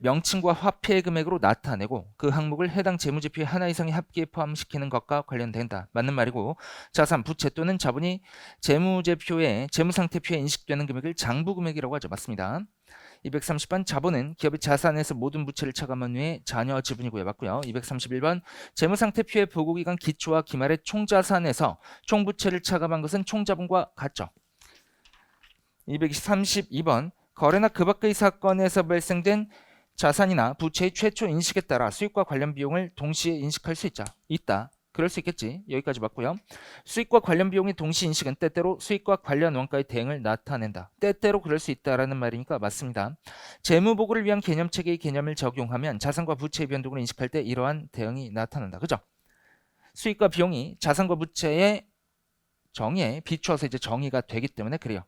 A: 명칭과 화폐의 금액으로 나타내고 그 항목을 해당 재무지표의 하나 이상의 합계에 포함시키는 것과 관련된다. 맞는 말이고 자산, 부채 또는 자본이 재무제표에 재무상태표에 인식되는 금액을 장부금액이라고 하죠. 맞습니다. 230번 자본은 기업의 자산에서 모든 부채를 차감한 후에 자녀 지분이고요. 맞고요. 231번 재무상태표의 보고기간 기초와 기말의 총자산에서 총부채를 차감한 것은 총자본과 같죠. 232번 거래나 그 밖의 사건에서 발생된 자산이나 부채의 최초 인식에 따라 수익과 관련 비용을 동시에 인식할 수 있다. 그럴 수 있겠지. 여기까지 맞고요. 수익과 관련 비용의 동시 인식은 때때로 수익과 관련 원가의 대응을 나타낸다. 때때로 그럴 수 있다라는 말이니까 맞습니다. 재무보고를 위한 개념체계의 개념을 적용하면 자산과 부채의 변동을 인식할 때 이러한 대응이 나타난다. 그죠? 수익과 비용이 자산과 부채의 정의에 비추어서 이제 정의가 되기 때문에 그래요.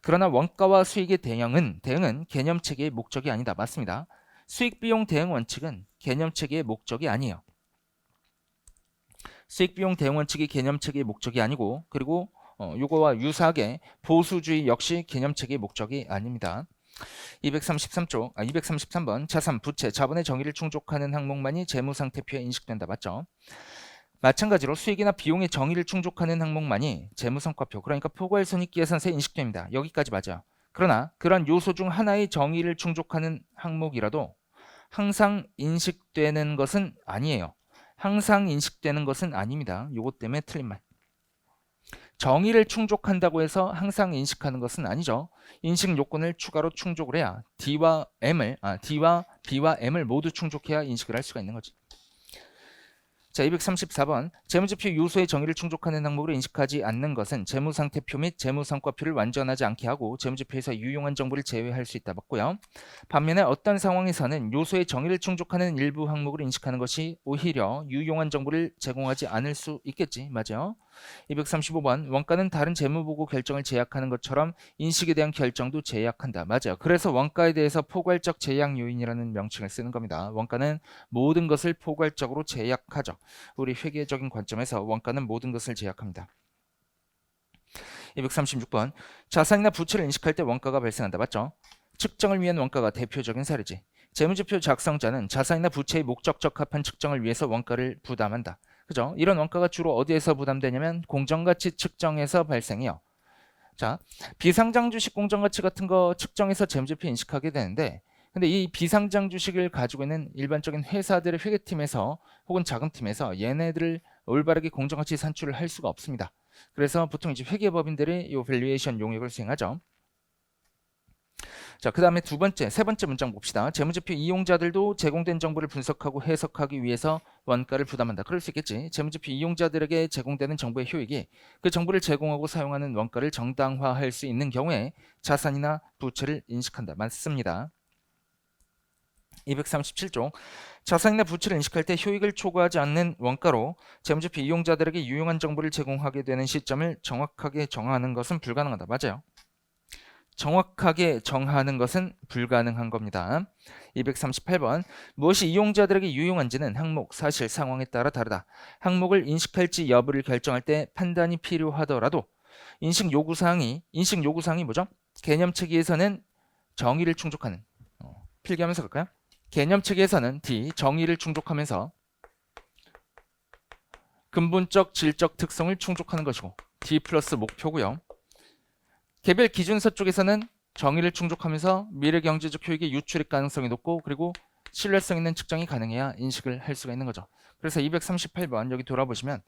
A: 그러나 원가와 수익의 대응은 개념체계의 목적이 아니다. 맞습니다. 수익비용 대응 원칙은 개념체계의 목적이 아니에요. 수익비용 대응 원칙이 개념체계의 목적이 아니고 그리고 요거와 유사하게 보수주의 역시 개념체계의 목적이 아닙니다. 233번 자산, 부채, 자본의 정의를 충족하는 항목만이 재무상태표에 인식된다. 맞죠? 마찬가지로 수익이나 비용의 정의를 충족하는 항목만이 재무성과표 그러니까 포괄손익계산서에 인식됩니다. 여기까지 맞아요. 그러나 그런 요소 중 하나의 정의를 충족하는 항목이라도 항상 인식되는 것은 아니에요. 항상 인식되는 것은 아닙니다. 요것 때문에 틀린 말. 정의를 충족한다고 해서 항상 인식하는 것은 아니죠. 인식 요건을 추가로 충족을 해야 D와 B와 M을 모두 충족해야 인식을 할 수가 있는 거지. 자, 234번 재무지표 요소의 정의를 충족하는 항목으로 인식하지 않는 것은 재무상태표 및 재무성과표를 완전하지 않게 하고 재무지표에서 유용한 정보를 제외할 수 있다. 맞고요. 반면에 어떤 상황에서는 요소의 정의를 충족하는 일부 항목을 인식하는 것이 오히려 유용한 정보를 제공하지 않을 수 있겠지. 맞아요. 235번 원가는 다른 재무보고 결정을 제약하는 것처럼 인식에 대한 결정도 제약한다. 맞아요. 그래서 원가에 대해서 포괄적 제약 요인이라는 명칭을 쓰는 겁니다. 원가는 모든 것을 포괄적으로 제약하죠. 우리 회계적인 관점에서 원가는 모든 것을 제약합니다. 236번 자산이나 부채를 인식할 때 원가가 발생한다. 맞죠? 측정을 위한 원가가 대표적인 사례지. 재무지표 작성자는 자산이나 부채의 목적적 합한 측정을 위해서 원가를 부담한다. 그죠? 이런 원가가 주로 어디에서 부담되냐면 공정가치 측정에서 발생해요. 자, 비상장 주식 공정가치 같은 거 측정해서 재무지표 인식하게 되는데 근데 이 비상장 주식을 가지고 있는 일반적인 회사들의 회계팀에서 혹은 자금팀에서 얘네들을 올바르게 공정가치 산출을 할 수가 없습니다. 그래서 보통 이제 회계법인들이 이 밸류에이션 용역을 수행하죠. 자, 그 다음에 세 번째 문장 봅시다. 재무지표 이용자들도 제공된 정보를 분석하고 해석하기 위해서 원가를 부담한다. 그럴 수 있겠지. 재무지표 이용자들에게 제공되는 정보의 효익이 그 정보를 제공하고 사용하는 원가를 정당화할 수 있는 경우에 자산이나 부채를 인식한다. 맞습니다. 237조 자산이나 부채를 인식할 때 효익을 초과하지 않는 원가로 재무지표 이용자들에게 유용한 정보를 제공하게 되는 시점을 정확하게 정하는 것은 불가능하다. 맞아요. 정확하게 정하는 것은 불가능한 겁니다. 238번 무엇이 이용자들에게 유용한지는 항목, 사실, 상황에 따라 다르다. 항목을 인식할지 여부를 결정할 때 판단이 필요하더라도 인식 요구사항이 뭐죠? 개념체계에서는 정의를 충족하는 필기하면서 갈까요? 개념체계에서는 D, 정의를 충족하면서 근본적 질적 특성을 충족하는 것이고 D 플러스 목표고요. 개별 기준서 쪽에서는 정의를 충족하면서 미래경제적 효익의 유출의 가능성이 높고 그리고 신뢰성 있는 측정이 가능해야 인식을 할 수가 있는 거죠. 그래서 238번 여기 돌아보시면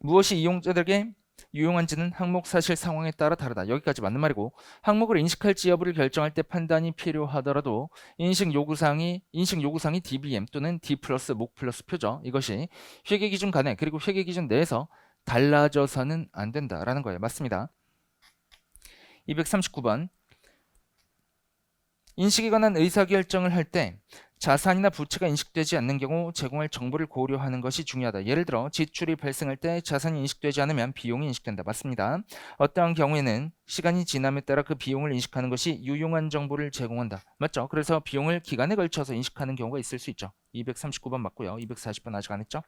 A: 무엇이 이용자들에게 유용한지는 항목, 사실, 상황에 따라 다르다. 여기까지 맞는 말이고 항목을 인식할지 여부를 결정할 때 판단이 필요하더라도 인식 요구사항이 DBM 또는 D 플러스 목 플러스 표죠. 이것이 회계기준 간에 그리고 회계기준 내에서 달라져서는 안 된다라는 거예요. 맞습니다. 239번 인식에 관한 의사결정을 할 때 자산이나 부채가 인식되지 않는 경우 제공할 정보를 고려하는 것이 중요하다. 예를 들어 지출이 발생할 때 자산이 인식되지 않으면 비용이 인식된다. 맞습니다. 어떠한 경우에는 시간이 지남에 따라 그 비용을 인식하는 것이 유용한 정보를 제공한다. 맞죠? 그래서 비용을 기간에 걸쳐서 인식하는 경우가 있을 수 있죠. 239번 맞고요. 240번 아직 안 했죠?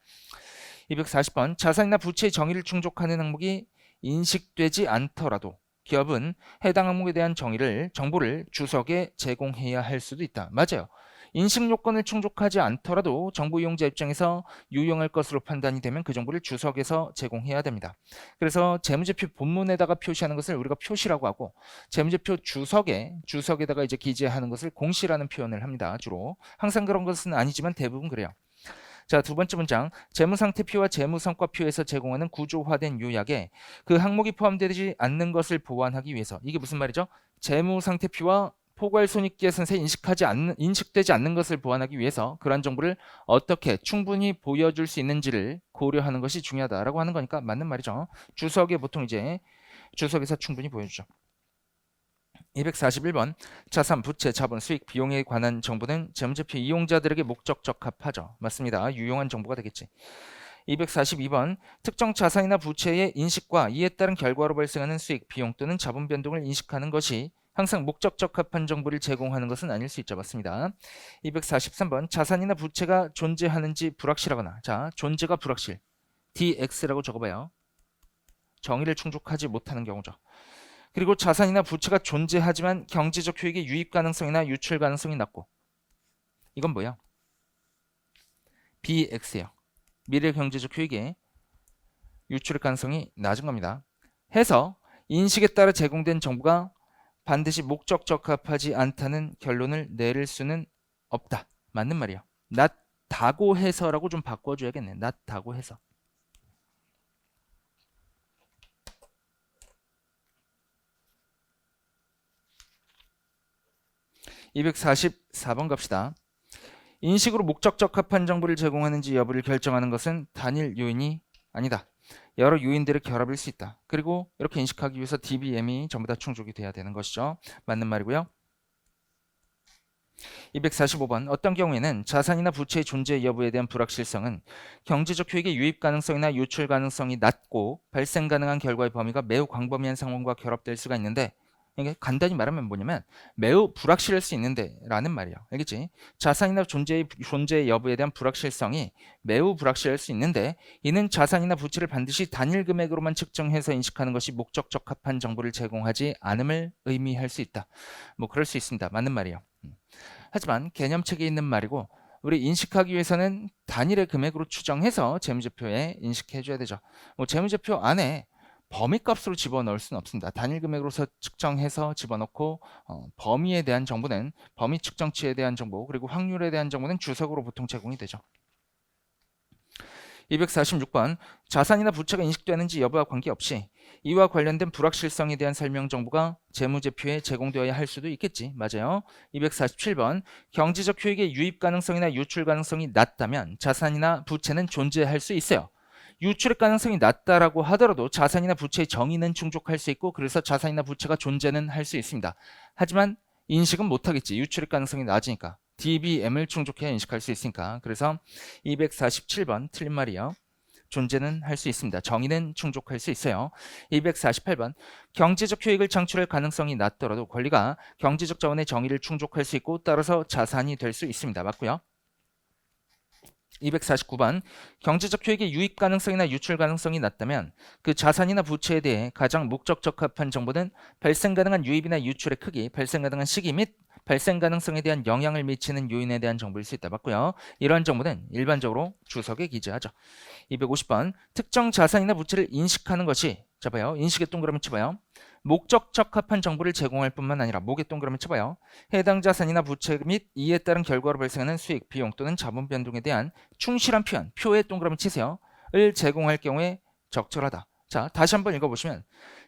A: 240번 자산이나 부채의 정의를 충족하는 항목이 인식되지 않더라도 기업은 해당 항목에 대한 정보를 주석에 제공해야 할 수도 있다. 맞아요. 인식 요건을 충족하지 않더라도 정보 이용자 입장에서 유용할 것으로 판단이 되면 그 정보를 주석에서 제공해야 됩니다. 그래서 재무제표 본문에다가 표시하는 것을 우리가 표시라고 하고 재무제표 주석에다가 이제 기재하는 것을 공시라는 표현을 합니다. 주로 항상 그런 것은 아니지만 대부분 그래요. 자, 두 번째 문장. 재무상태표와 재무성과표에서 제공하는 구조화된 요약에 그 항목이 포함되지 않는 것을 보완하기 위해서. 이게 무슨 말이죠? 재무상태표와 포괄손익계산서에 인식되지 않는 것을 보완하기 위해서 그러한 정보를 어떻게 충분히 보여줄 수 있는지를 고려하는 것이 중요하다라고 하는 거니까 맞는 말이죠. 주석에 보통 이제 주석에서 충분히 보여주죠. 241번 자산, 부채, 자본, 수익, 비용에 관한 정보는 재무제표 이용자들에게 목적 적합하죠. 맞습니다. 유용한 정보가 되겠지. 242번 특정 자산이나 부채의 인식과 이에 따른 결과로 발생하는 수익, 비용 또는 자본 변동을 인식하는 것이 항상 목적 적합한 정보를 제공하는 것은 아닐 수 있죠. 맞습니다. 243번 자산이나 부채가 존재하는지 불확실하거나, 자, 존재가 불확실, DX라고 적어봐요. 정의를 충족하지 못하는 경우죠. 그리고 자산이나 부채가 존재하지만 경제적 효익의 유입 가능성이나 유출 가능성이 낮고, 이건 뭐야? BX예요. 미래 경제적 효익의 유출 가능성이 낮은 겁니다. 해서 인식에 따라 제공된 정보가 반드시 목적 적합하지 않다는 결론을 내릴 수는 없다. 맞는 말이에요. 낮다고 해서라고 좀 바꿔줘야겠네. 낮다고 해서. 244번 갑시다. 인식으로 목적 적합한 정보를 제공하는지 여부를 결정하는 것은 단일 요인이 아니다. 여러 요인들의 결합일 수 있다. 그리고 이렇게 인식하기 위해서 DBM이 전부 다 충족이 돼야 되는 것이죠. 맞는 말이고요. 245번 어떤 경우에는 자산이나 부채의 존재 여부에 대한 불확실성은 경제적 효익의 유입 가능성이나 유출 가능성이 낮고 발생 가능한 결과의 범위가 매우 광범위한 상황과 결합될 수가 있는데, 이게 간단히 말하면 뭐냐면 매우 불확실할 수 있는데 라는 말이에요. 알겠지? 자산이나 존재 여부에 대한 불확실성이 매우 불확실할 수 있는데, 이는 자산이나 부채를 반드시 단일 금액으로만 측정해서 인식하는 것이 목적 적합한 정보를 제공하지 않음을 의미할 수 있다. 뭐 그럴 수 있습니다. 맞는 말이에요. 하지만 개념책에 있는 말이고, 우리 인식하기 위해서는 단일의 금액으로 추정해서 재무제표에 인식해줘야 되죠. 뭐 재무제표 안에 범위값으로 집어넣을 수는 없습니다. 단일 금액으로서 측정해서 집어넣고, 범위에 대한 정보는 범위 측정치에 대한 정보, 그리고 확률에 대한 정보는 주석으로 보통 제공이 되죠. 246번 자산이나 부채가 인식되는지 여부와 관계없이 이와 관련된 불확실성에 대한 설명 정보가 재무제표에 제공되어야 할 수도 있겠지. 맞아요. 247번 경제적 효익의 유입 가능성이나 유출 가능성이 낮다면 자산이나 부채는 존재할 수 있어요. 유출의 가능성이 낮다라고 하더라도 자산이나 부채의 정의는 충족할 수 있고, 그래서 자산이나 부채가 존재는 할 수 있습니다. 하지만 인식은 못하겠지. 유출의 가능성이 낮으니까. DBM을 충족해야 인식할 수 있으니까. 그래서 247번 틀린 말이에요. 존재는 할 수 있습니다. 정의는 충족할 수 있어요. 248번 경제적 효익을 창출할 가능성이 낮더라도 권리가 경제적 자원의 정의를 충족할 수 있고, 따라서 자산이 될 수 있습니다. 맞고요. 249번 경제적 효익의 유입 가능성이나 유출 가능성이 낮다면 그 자산이나 부채에 대해 가장 목적 적합한 정보는 발생 가능한 유입이나 유출의 크기, 발생 가능한 시기 및 발생 가능성에 대한 영향을 미치는 요인에 대한 정보일 수 있다. 맞고요. 이러한 정보는 일반적으로 주석에 기재하죠. 250번 특정 자산이나 부채를 인식하는 것이, 자 봐요. 인식에 동그라미 쳐봐요. 목적 적합한 정보를 제공할 뿐만 아니라, 목에 동그라미 쳐봐요. 해당 자산이나 부채 및 이에 따른 결과로 발생하는 수익, 비용 또는 자본 변동에 대한 충실한 표현, 표에 동그라미 치세요. 을 제공할 경우에 적절하다. 자, 다시 한번 읽어보시면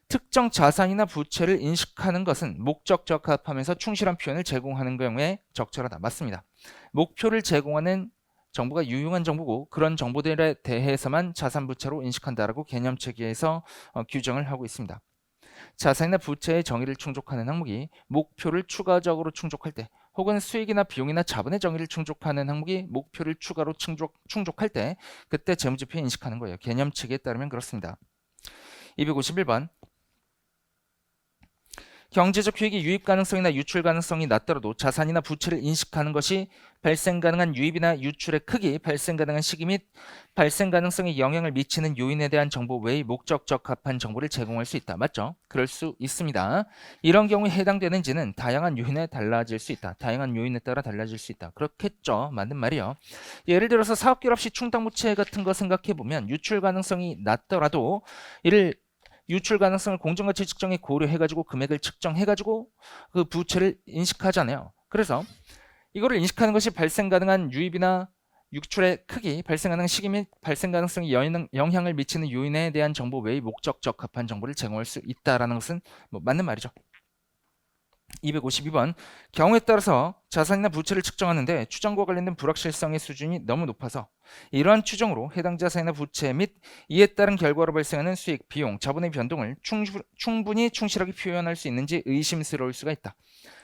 A: 특정 자산이나 부채를 인식하는 것은 목적 적합하면서 충실한 표현을 제공하는 경우에 적절하다. 맞습니다. 목표를 제공하는 정보가 유용한 정보고, 그런 정보들에 대해서만 자산 부채로 인식한다라고 개념체계에서 규정을 하고 있습니다. 자산이나 부채의 정의를 충족하는 항목이 목표를 추가적으로 충족할 때, 혹은 수익이나 비용이나 자본의 정의를 충족하는 항목이 목표를 추가로 충족할 때, 그때 재무제표에 인식하는 거예요. 개념 측에 따르면 그렇습니다. 251번 경제적 효익이 유입 가능성이나 유출 가능성이 낮더라도 자산이나 부채를 인식하는 것이 발생 가능한 유입이나 유출의 크기, 발생 가능한 시기 및 발생 가능성에 영향을 미치는 요인에 대한 정보 외의 목적 적합한 정보를 제공할 수 있다. 맞죠? 그럴 수 있습니다. 이런 경우에 해당되는지는 다양한 요인에 달라질 수 있다. 다양한 요인에 따라 달라질 수 있다. 그렇겠죠. 맞는 말이요. 예를 들어서 사업결합시 충당부채 같은 거 생각해보면 유출 가능성이 낮더라도 이를 유출 가능성을 공정가치 측정에 고려해가지고 금액을 측정해가지고 그 부채를 인식하잖아요. 그래서 이거를 인식하는 것이 발생 가능한 유입이나 유출의 크기, 발생 가능한 시기 및 발생 가능성에 영향을 미치는 요인에 대한 정보 외의 목적 적합한 정보를 제공할 수 있다라는 것은 뭐 맞는 말이죠. 252번 경우에 따라서 자산이나 부채를 측정하는데 추정과 관련된 불확실성의 수준이 너무 높아서 이러한 추정으로 해당 자산이나 부채 및 이에 따른 결과로 발생하는 수익, 비용, 자본의 변동을 충분히 충실하게 표현할 수 있는지 의심스러울 수가 있다.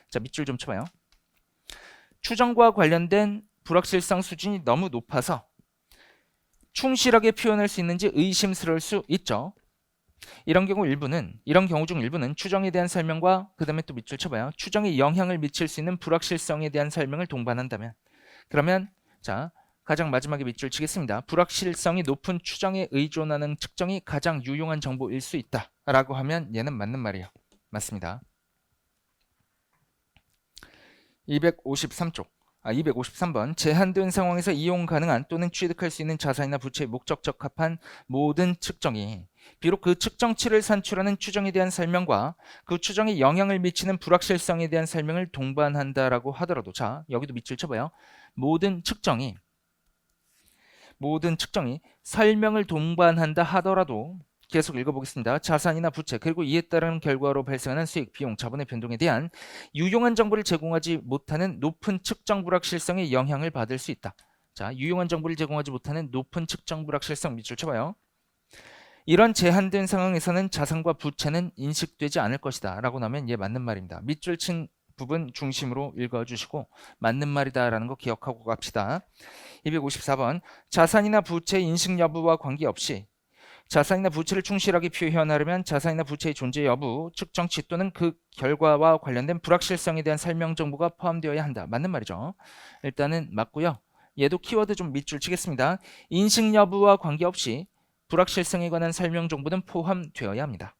A: 자, 밑줄 좀 쳐봐요. 추정과 관련된 불확실성 수준이 너무 높아서 충실하게 표현할 수 있는지 의심스러울 수 있죠. 이런 경우 중 일부는 추정에 대한 설명과 그 다음에 또 밑줄 쳐봐요. 추정에 영향을 미칠 수 있는 불확실성에 대한 설명을 동반한다면 그러면 자 가장 마지막에 밑줄 치겠습니다. 불확실성이 높은 추정에 의존하는 측정이 가장 유용한 정보일 수 있다 라고 하면 얘는 맞는 말이에요. 맞습니다. 253번 제한된 상황에서 이용 가능한 또는 취득할 수 있는 자산이나 부채의 목적 적합한 모든 측정이 비록 그 측정치를 산출하는 추정에 대한 설명과 그 추정에 영향을 미치는 불확실성에 대한 설명을 동반한다라고 하더라도 자 여기도 밑줄 쳐봐요. 모든 측정이 설명을 동반한다 하더라도 계속 읽어보겠습니다. 자산이나 부채 그리고 이에 따른 결과로 발생하는 수익, 비용, 자본의 변동에 대한 유용한 정보를 제공하지 못하는 높은 측정 불확실성의 영향을 받을 수 있다. 자, 유용한 정보를 제공하지 못하는 높은 측정 불확실성 밑줄 쳐봐요. 이런 제한된 상황에서는 자산과 부채는 인식되지 않을 것이다 라고 나면 얘 맞는 말입니다. 밑줄 친 부분 중심으로 읽어주시고 맞는 말이다 라는 거 기억하고 갑시다. 254번 자산이나 부채의 인식 여부와 관계없이 자산이나 부채를 충실하게 표현하려면 자산이나 부채의 존재 여부, 측정치 또는 그 결과와 관련된 불확실성에 대한 설명 정보가 포함되어야 한다. 맞는 말이죠. 일단은 맞고요. 얘도 키워드 좀 밑줄 치겠습니다. 인식 여부와 관계없이 불확실성에 관한 설명 정보는 포함되어야 합니다.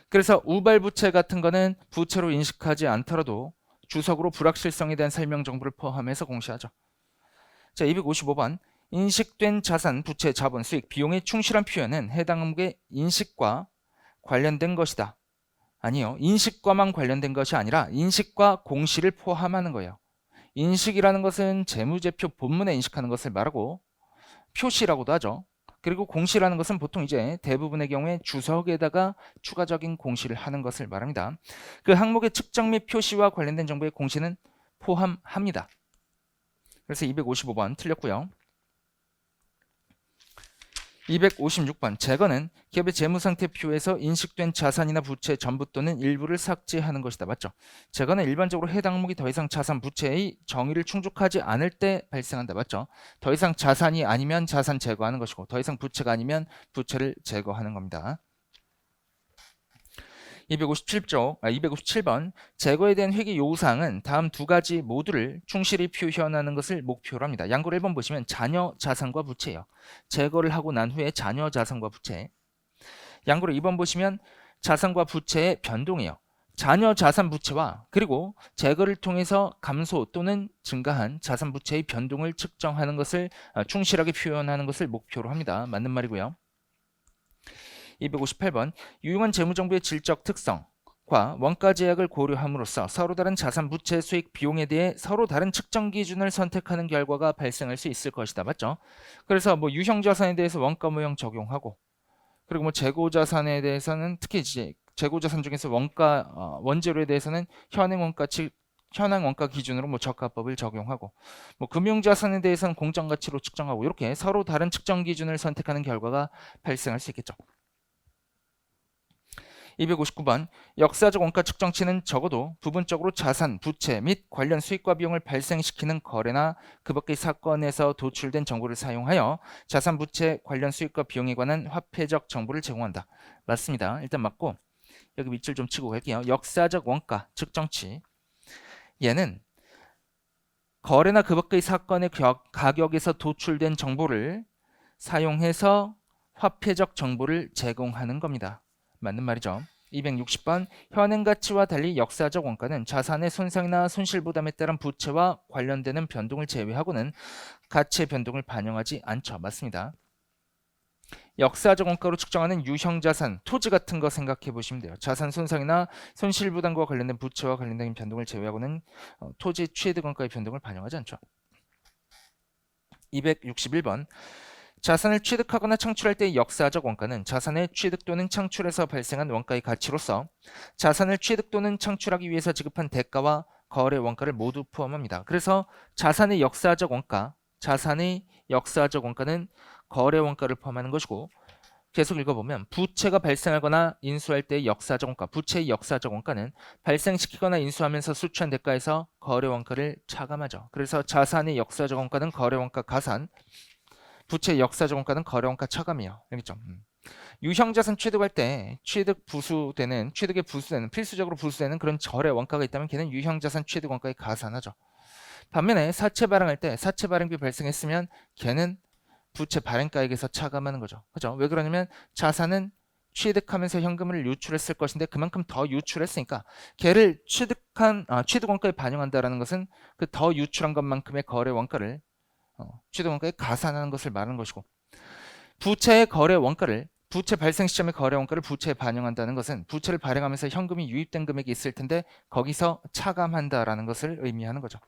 A: 그래서 우발부채 같은 거는 부채로 인식하지 않더라도 주석으로 불확실성에 대한 설명 정보를 포함해서 공시하죠. 자, 255번 인식된 자산, 부채, 자본, 수익, 비용의 충실한 표현은 해당 항목의 인식과 관련된 것이다. 아니요. 인식과만 관련된 것이 아니라 인식과 공시를 포함하는 거예요. 인식이라는 것은 재무제표 본문에 인식하는 것을 말하고 표시라고도 하죠. 그리고 공시라는 것은 보통 이제 대부분의 경우에 주석에다가 추가적인 공시를 하는 것을 말합니다. 그 항목의 측정 및 표시와 관련된 정보의 공시는 포함합니다. 그래서 255번 틀렸고요. 256번 제거는 기업의 재무상태표에서 인식된 자산이나 부채 전부 또는 일부를 삭제하는 것이다. 맞죠? 제거는 일반적으로 해당 항목이 더 이상 자산, 부채의 정의를 충족하지 않을 때 발생한다. 맞죠? 더 이상 자산이 아니면 자산 제거하는 것이고 더 이상 부채가 아니면 부채를 제거하는 겁니다. 257번 제거에 대한 회계 요구사항은 다음 두 가지 모두를 충실히 표현하는 것을 목표로 합니다. 양고를 1번 보시면 자녀 자산과 부채예요. 제거를 하고 난 후에 자녀 자산과 부채. 양고를 2번 보시면 자산과 부채의 변동이에요. 자녀 자산 부채와 그리고 제거를 통해서 감소 또는 증가한 자산 부채의 변동을 측정하는 것을 충실하게 표현하는 것을 목표로 합니다. 맞는 말이고요. 258번 유용한 재무정보의 질적 특성과 원가 제약을 고려함으로써 서로 다른 자산, 부채, 수익, 비용에 대해 서로 다른 측정 기준을 선택하는 결과가 발생할 수 있을 것이다. 맞죠? 그래서 뭐 유형 자산에 대해서 원가 모형 적용하고 그리고 뭐 재고 자산에 대해서는 특히 이제 재고 자산 중에서 원재료에 대해서는 현행 원가 기준으로 뭐 저가법을 적용하고 뭐 금융 자산에 대해서는 공정 가치로 측정하고 이렇게 서로 다른 측정 기준을 선택하는 결과가 발생할 수 있겠죠. 259번 역사적 원가 측정치는 적어도 부분적으로 자산, 부채 및 관련 수익과 비용을 발생시키는 거래나 그 밖의 사건에서 도출된 정보를 사용하여 자산, 부채, 관련 수익과 비용에 관한 화폐적 정보를 제공한다. 맞습니다. 일단 맞고 여기 밑줄 좀 치고 갈게요. 역사적 원가 측정치. 얘는 거래나 그 밖의 사건의 가격에서 도출된 정보를 사용해서 화폐적 정보를 제공하는 겁니다. 맞는 말이죠. 260번 현행 가치와 달리 역사적 원가는 자산의 손상이나 손실 부담에 따른 부채와 관련되는 변동을 제외하고는 가치의 변동을 반영하지 않죠. 맞습니다. 역사적 원가로 측정하는 유형 자산, 토지 같은 거 생각해 보시면 돼요. 자산 손상이나 손실 부담과 관련된 부채와 관련된 변동을 제외하고는 토지 취득 원가의 변동을 반영하지 않죠. 261번 자산을 취득하거나 창출할 때의 역사적 원가는 자산의 취득 또는 창출에서 발생한 원가의 가치로서 자산을 취득 또는 창출하기 위해서 지급한 대가와 거래 원가를 모두 포함합니다. 그래서 자산의 역사적 원가는 거래 원가를 포함하는 것이고, 계속 읽어보면 부채가 발생하거나 인수할 때의 역사적 원가, 부채의 역사적 원가는 발생시키거나 인수하면서 수취한 대가에서 거래 원가를 차감하죠. 그래서 자산의 역사적 원가는 거래 원가 가산, 부채의 역사적 원가는 거래 원가 차감이에요. 알겠죠? 유형자산 취득할 때 취득에 부수되는 필수적으로 부수되는 그런 거래 원가가 있다면 걔는 유형자산 취득 원가에 가산하죠. 반면에 사채 발행할 때 사채 발행비 발생했으면 걔는 부채 발행가액에서 차감하는 거죠. 그죠? 왜 그러냐면 자산은 취득하면서 현금을 유출했을 것인데 그만큼 더 유출했으니까 걔를 취득 원가에 반영한다라는 것은 그 더 유출한 것만큼의 거래 원가를 취득 원가에 가산하는 것을 말하는 것이고, 부채의 거래 원가를 부채 발생 시점의 거래 원가를 부채에 반영한다는 것은 부채를 발행하면서 현금이 유입된 금액이 있을 텐데 거기서 차감한다라는 것을 의미하는 거죠.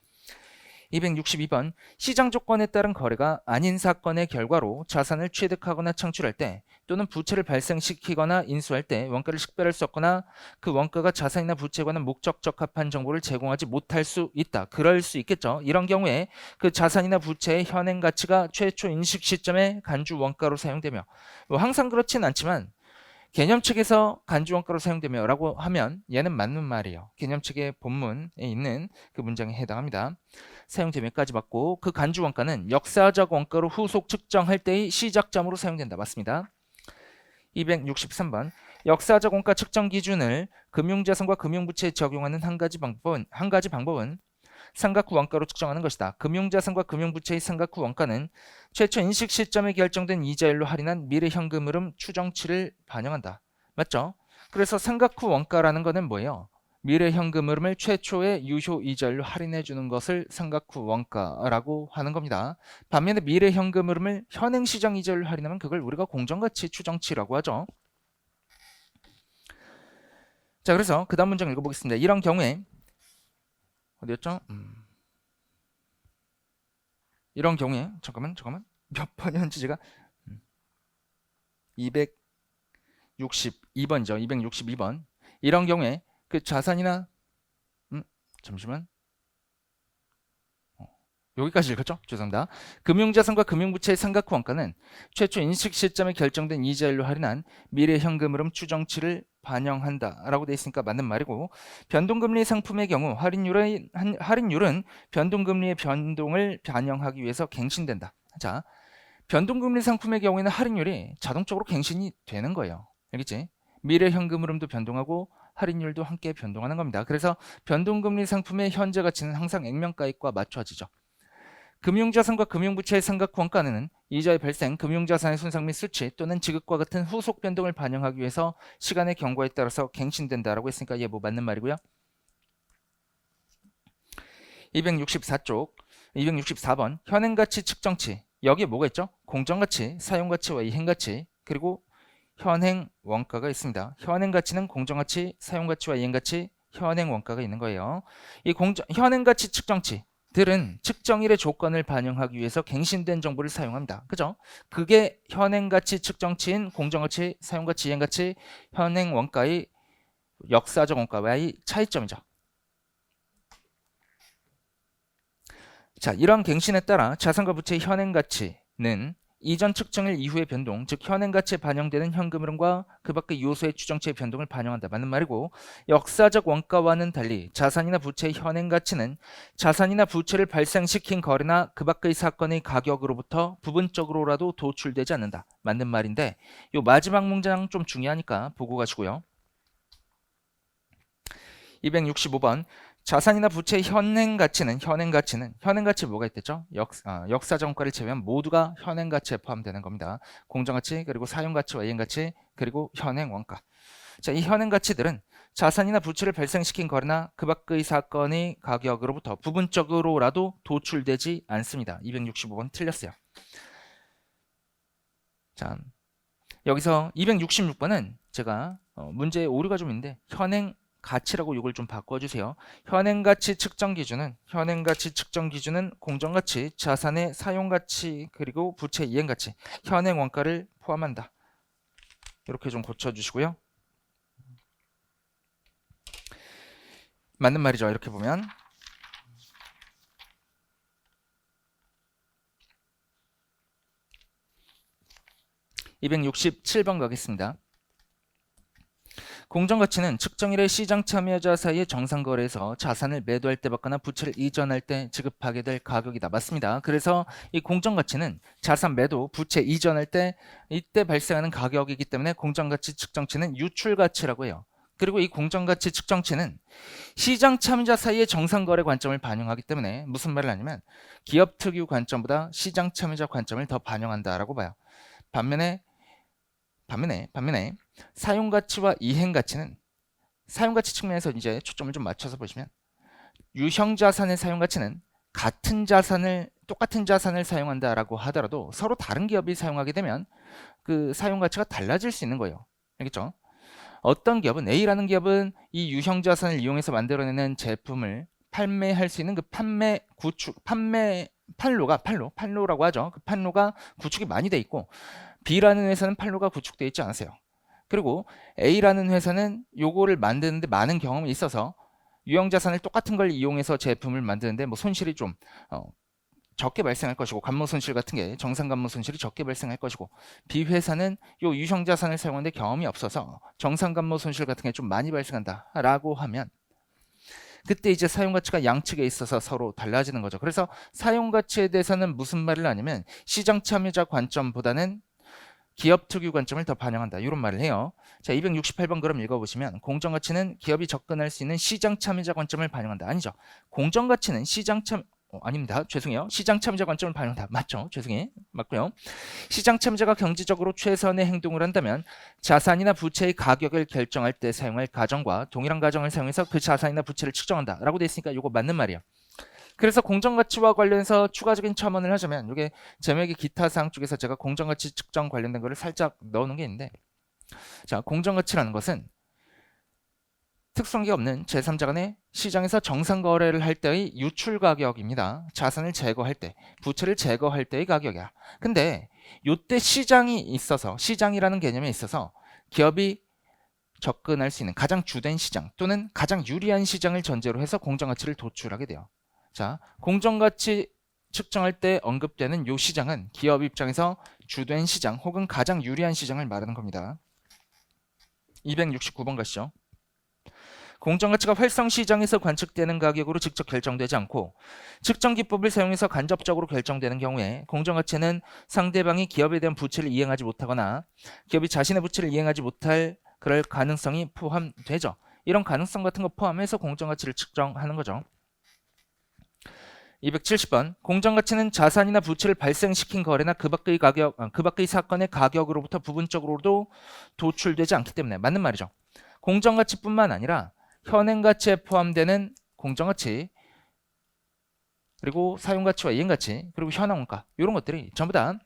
A: 262번 시장 조건에 따른 거래가 아닌 사건의 결과로 자산을 취득하거나 창출할 때 또는 부채를 발생시키거나 인수할 때 원가를 식별할 수 없거나 그 원가가 자산이나 부채에 관한 목적 적합한 정보를 제공하지 못할 수 있다. 그럴 수 있겠죠. 이런 경우에 그 자산이나 부채의 현행 가치가 최초 인식 시점의 간주 원가로 사용되며, 항상 그렇진 않지만 개념책에서 간주 원가로 사용되며 라고 하면 얘는 맞는 말이에요. 개념책의 본문에 있는 그 문장에 해당합니다. 사용되며까지 맞고, 그 간주 원가는 역사적 원가로 후속 측정할 때의 시작점으로 사용된다. 맞습니다. 263번 역사적 원가 측정 기준을 금융자산과 금융부채에 적용하는 한 가지 방법은 상각 후 원가로 측정하는 것이다. 금융자산과 금융부채의 상각 후 원가는 최초 인식 시점에 결정된 이자율로 할인한 미래 현금 흐름 추정치를 반영한다. 맞죠? 그래서 상각 후 원가라는 거는 뭐예요? 미래 현금 흐름을 최초의 유효 이자율로 할인해 주는 것을 상각 후 원가라고 하는 겁니다. 반면에 미래 현금 흐름을 현행 시장 이자율로 할인하면 그걸 우리가 공정가치 추정치라고 하죠. 자, 그래서 그 다음 문장 읽어보겠습니다. 이런 경우에 어디였죠? 이런 경우에 잠깐만 몇 번이었는지 제가 262번이죠. 262번. 이런 경우에 그 자산이나 잠시만 여기까지 읽었죠? 죄송합니다. 금융자산과 금융부채의 상각 후 원가는 최초 인식 시점에 결정된 이자율로 할인한 미래 현금 흐름 추정치를 반영한다 라고 되어 있으니까 맞는 말이고, 변동금리 상품의 경우 할인율은 변동금리의 변동을 반영하기 위해서 갱신된다. 자, 변동금리 상품의 경우에는 할인율이 자동적으로 갱신이 되는 거예요. 알겠지? 미래 현금 흐름도 변동하고 할인율도 함께 변동하는 겁니다. 그래서 변동금리 상품의 현재 가치는 항상 액면가액과 맞춰지죠. 금융자산과 금융부채의 상각 후 원가는 이자의 발생, 금융자산의 손상 및 수치 또는 지급과 같은 후속 변동을 반영하기 위해서 시간의 경과에 따라서 갱신된다라고 했으니까 얘 뭐 맞는 말이고요. 264번 현행가치 측정치. 여기에 뭐가 있죠? 공정가치, 사용가치와 이행가치, 그리고 현행 원가가 있습니다. 현행가치는 공정가치, 사용가치와 이행가치, 현행 원가가 있는 거예요. 이 현행가치 측정치들은 측정일의 조건을 반영하기 위해서 갱신된 정보를 사용합니다. 그죠? 그게 현행가치 측정치인 공정가치, 사용가치, 이행가치, 현행 원가의 역사적 원가와의 차이점이죠. 자, 이러한 갱신에 따라 자산과 부채의 현행가치는 이전 측정일 이후의 변동, 즉 현행가치에 반영되는 현금 흐름과 그 밖의 요소의 추정치의 변동을 반영한다. 맞는 말이고, 역사적 원가와는 달리 자산이나 부채의 현행가치는 자산이나 부채를 발생시킨 거래나 그 밖의 사건의 가격으로부터 부분적으로라도 도출되지 않는다. 맞는 말인데 이 마지막 문장 좀 중요하니까 보고 가시고요. 265번 자산이나 부채의 현행가치 뭐가 있댔죠? 역사정가를 제외한 모두가 현행가치에 포함되는 겁니다. 공정가치, 그리고 사용가치와 이행가치, 그리고 현행원가. 자, 이 현행가치들은 자산이나 부채를 발생시킨 거래나 그 밖의 사건의 가격으로부터 부분적으로라도 도출되지 않습니다. 265번 틀렸어요. 자, 여기서 266번은 제가 문제에 오류가 좀 있는데 현행 가치라고 이걸 좀 바꿔주세요. 현행가치 측정 기준은 공정가치, 자산의 사용가치, 그리고 부채 이행가치, 현행원가를 포함한다. 이렇게 좀 고쳐주시고요. 맞는 말이죠. 이렇게 보면. (267번) 가겠습니다. 공정가치는 측정일의 시장 참여자 사이의 정상거래에서 자산을 매도할 때 받거나 부채를 이전할 때 지급하게 될 가격이다. 맞습니다. 그래서 이 공정가치는 자산 매도, 부채 이전할 때 이때 발생하는 가격이기 때문에 공정가치 측정치는 유출가치라고 해요. 그리고 이 공정가치 측정치는 시장 참여자 사이의 정상거래 관점을 반영하기 때문에 무슨 말을 하냐면 기업 특유 관점보다 시장 참여자 관점을 더 반영한다라고 봐요. 반면에 사용가치와 이행가치는 사용가치 측면에서 이제 초점을 좀 맞춰서 보시면 유형자산의 사용가치는 똑같은 자산을 사용한다라고 하더라도 서로 다른 기업이 사용하게 되면 그 사용가치가 달라질 수 있는 거예요. 알겠죠? 어떤 기업은 A라는 기업은 이 유형자산을 이용해서 만들어내는 제품을 판매할 수 있는 그 판로라고 하죠. 그 판로가 구축이 많이 돼 있고 B라는 회사는 판로가 구축되어 있지 않으세요. 그리고 A라는 회사는 요거를 만드는데 많은 경험이 있어서 유형자산을 똑같은 걸 이용해서 제품을 만드는데 뭐 손실이 좀 적게 발생할 것이고 감모손실 같은 게 정상 감모손실이 적게 발생할 것이고 B 회사는 요 유형자산을 사용하는데 경험이 없어서 정상 감모손실 같은 게 좀 많이 발생한다 라고 하면 그때 이제 사용가치가 양측에 있어서 서로 달라지는 거죠. 그래서 사용가치에 대해서는 무슨 말을 하냐면 시장 참여자 관점보다는 기업 특유 관점을 더 반영한다. 이런 말을 해요. 자, 268번 그럼 읽어보시면 공정가치는 기업이 접근할 수 있는 시장 참여자 관점을 반영한다. 아니죠. 공정가치는 아닙니다. 죄송해요. 시장 참여자 관점을 반영한다. 맞죠? 죄송해요. 맞고요. 시장 참여자가 경제적으로 최선의 행동을 한다면 자산이나 부채의 가격을 결정할 때 사용할 가정과 동일한 가정을 사용해서 그 자산이나 부채를 측정한다. 라고 되어 있으니까 이거 맞는 말이에요. 그래서 공정가치와 관련해서 추가적인 첨언을 하자면 이게 제목의 기타 사항 쪽에서 제가 공정가치 측정 관련된 거를 살짝 넣어놓은 게 있는데 자, 공정가치라는 것은 특성이 없는 제3자 간의 시장에서 정상 거래를 할 때의 유출 가격입니다. 자산을 제거할 때, 부채를 제거할 때의 가격이야. 근데 요때 시장이라는 개념에 있어서 기업이 접근할 수 있는 가장 주된 시장 또는 가장 유리한 시장을 전제로 해서 공정가치를 도출하게 돼요. 자, 공정가치 측정할 때 언급되는 요 시장은 기업 입장에서 주된 시장 혹은 가장 유리한 시장을 말하는 겁니다. 269번 가시죠. 공정가치가 활성 시장에서 관측되는 가격으로 직접 결정되지 않고 측정 기법을 사용해서 간접적으로 결정되는 경우에 공정가치는 상대방이 기업에 대한 부채를 이행하지 못하거나 기업이 자신의 부채를 이행하지 못할 그럴 가능성이 포함되죠. 이런 가능성 같은 거 포함해서 공정가치를 측정하는 거죠. 270번 공정가치는 자산이나 부채를 발생시킨 거래나 그 밖의 사건의 가격으로부터 부분적으로도 도출되지 않기 때문에 맞는 말이죠. 공정가치뿐만 아니라 현행가치에 포함되는 공정가치 그리고 사용가치와 이행가치 그리고 현황원가 이런 것들이 전부 다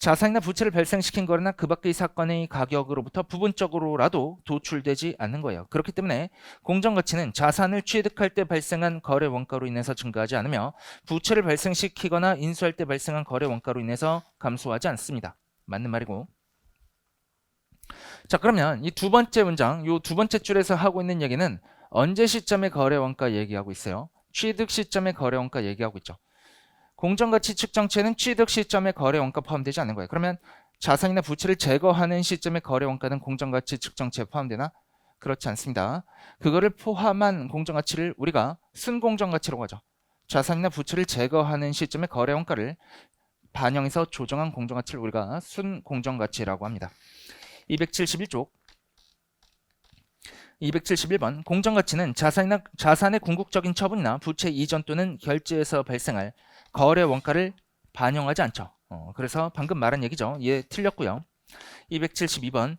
A: 자산이나 부채를 발생시킨 거래나 그 밖의 사건의 가격으로부터 부분적으로라도 도출되지 않는 거예요. 그렇기 때문에 공정가치는 자산을 취득할 때 발생한 거래 원가로 인해서 증가하지 않으며 부채를 발생시키거나 인수할 때 발생한 거래 원가로 인해서 감소하지 않습니다. 맞는 말이고. 자, 그러면 이 두 번째 문장, 이 두 번째 줄에서 하고 있는 얘기는 언제 시점의 거래 원가 얘기하고 있어요. 취득 시점의 거래 원가 얘기하고 있죠. 공정가치 측정치에는 취득 시점의 거래 원가 포함되지 않는 거예요. 그러면 자산이나 부채를 제거하는 시점의 거래 원가는 공정가치 측정치에 포함되나? 그렇지 않습니다. 그거를 포함한 공정가치를 우리가 순공정가치라고 하죠. 자산이나 부채를 제거하는 시점의 거래 원가를 반영해서 조정한 공정가치를 우리가 순공정가치라고 합니다. 271쪽 271번 공정가치는 자산의 궁극적인 처분이나 부채 이전 또는 결제에서 발생할 거래 원가를 반영하지 않죠. 그래서 방금 말한 얘기죠. 얘 틀렸고요. 272번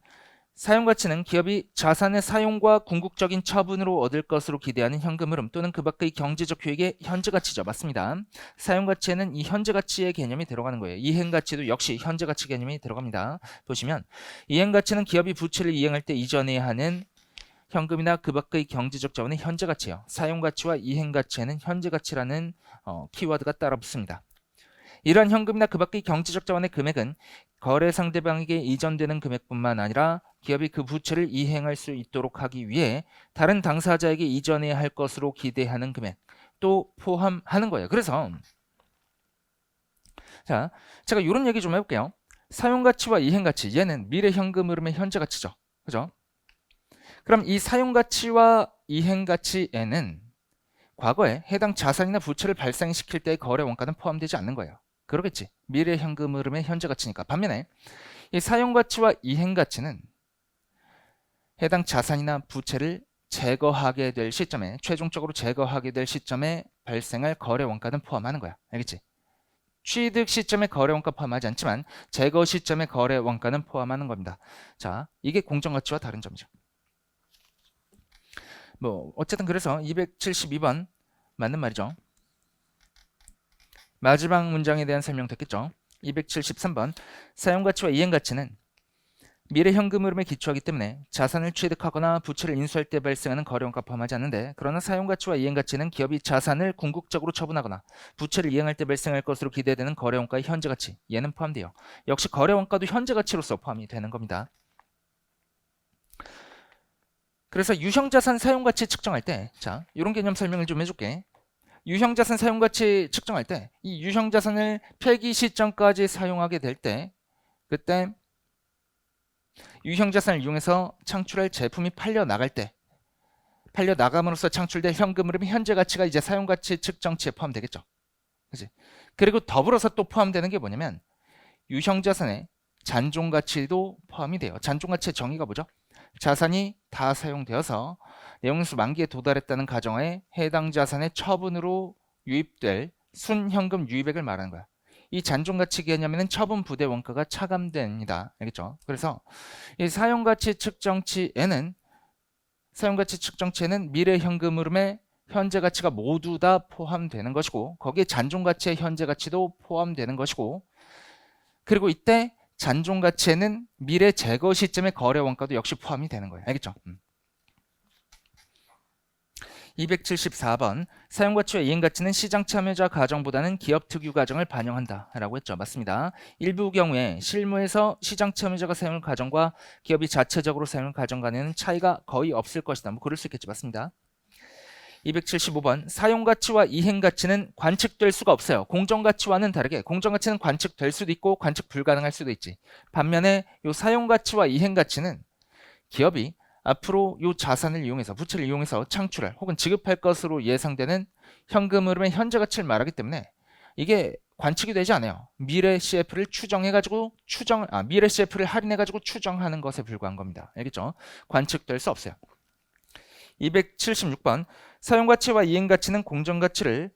A: 사용가치는 기업이 자산의 사용과 궁극적인 처분으로 얻을 것으로 기대하는 현금 흐름 또는 그 밖의 경제적 효익의 현재가치죠. 맞습니다. 사용가치에는 이 현재가치의 개념이 들어가는 거예요. 이행가치도 역시 현재가치 개념이 들어갑니다. 보시면 이행가치는 기업이 부채를 이행할 때 이전해야 하는 현금이나 그 밖의 경제적 자원의 현재가치예요. 사용가치와 이행가치에는 현재가치라는 키워드가 따라 붙습니다. 이러한 현금이나 그 밖의 경제적 자원의 금액은 거래 상대방에게 이전되는 금액뿐만 아니라 기업이 그 부채를 이행할 수 있도록 하기 위해 다른 당사자에게 이전해야 할 것으로 기대하는 금액 또 포함하는 거예요. 그래서 자, 제가 이런 얘기 좀 해볼게요. 사용가치와 이행가치, 얘는 미래 현금 흐름의 현재가치죠. 그죠? 그럼 이 사용가치와 이행가치에는 과거에 해당 자산이나 부채를 발생시킬 때의 거래 원가는 포함되지 않는 거예요. 그러겠지. 미래 현금 흐름의 현재가치니까. 반면에 이 사용가치와 이행가치는 해당 자산이나 부채를 제거하게 될 시점에, 최종적으로 제거하게 될 시점에 발생할 거래 원가는 포함하는 거야. 알겠지? 취득 시점에 거래 원가 포함하지 않지만 제거 시점에 거래 원가는 포함하는 겁니다. 자, 이게 공정가치와 다른 점이죠. 뭐 어쨌든 그래서 272번 맞는 말이죠. 마지막 문장에 대한 설명 됐겠죠. 273번 사용가치와 이행가치는 미래 현금 흐름에 기초하기 때문에 자산을 취득하거나 부채를 인수할 때 발생하는 거래원가 포함하지 않는데, 그러나 사용가치와 이행가치는 기업이 자산을 궁극적으로 처분하거나 부채를 이행할 때 발생할 것으로 기대되는 거래원가의 현재가치, 얘는 포함돼요. 역시 거래원가도 현재가치로서 포함이 되는 겁니다. 그래서 유형자산 사용가치 측정할 때, 자, 이런 개념 설명을 좀 해줄게. 유형자산 사용가치 측정할 때 이 유형자산을 폐기 시점까지 사용하게 될 때, 그때 유형자산을 이용해서 창출할 제품이 팔려 나갈 때, 팔려 나감으로써 창출될 현금 흐름의 현재가치가 이제 사용가치 측정치에 포함되겠죠. 그치? 그리고 더불어서 또 포함되는 게 뭐냐면 유형자산의 잔존가치도 포함이 돼요. 잔존가치의 정의가 뭐죠? 자산이 다 사용되어서 내용인수 만기에 도달했다는 가정하에 해당 자산의 처분으로 유입될 순현금 유입액을 말하는 거야. 이 잔존가치 개념에는 처분 부대 원가가 차감됩니다. 알겠죠? 그래서 이 사용가치 측정치에는 미래 현금 흐름의 현재가치가 모두 다 포함되는 것이고, 거기에 잔존가치의 현재가치도 포함되는 것이고, 그리고 이때 잔존가치에는 미래 제거 시점의 거래 원가도 역시 포함이 되는 거예요. 알겠죠? 274번 사용가치와 이행가치는 시장 참여자 가정보다는 기업 특유 가정을 반영한다 라고 했죠. 맞습니다. 일부 경우에 실무에서 시장 참여자가 사용할 가정과 기업이 자체적으로 사용할 가정 간에는 차이가 거의 없을 것이다. 뭐 그럴 수 있겠지. 맞습니다. 275번 사용가치와 이행가치는 관측될 수가 없어요. 공정가치와는 다르게 공정가치는 관측될 수도 있고 관측 불가능할 수도 있지. 반면에 이 사용가치와 이행가치는 기업이 앞으로 이 자산을 이용해서, 부채를 이용해서 창출할 혹은 지급할 것으로 예상되는 현금 흐름의 현재가치를 말하기 때문에 이게 관측이 되지 않아요. 미래 CF를 미래 CF를 할인해가지고 추정하는 것에 불과한 겁니다. 알겠죠? 관측될 수 없어요. 276번 사용가치와 이행가치는 공정가치를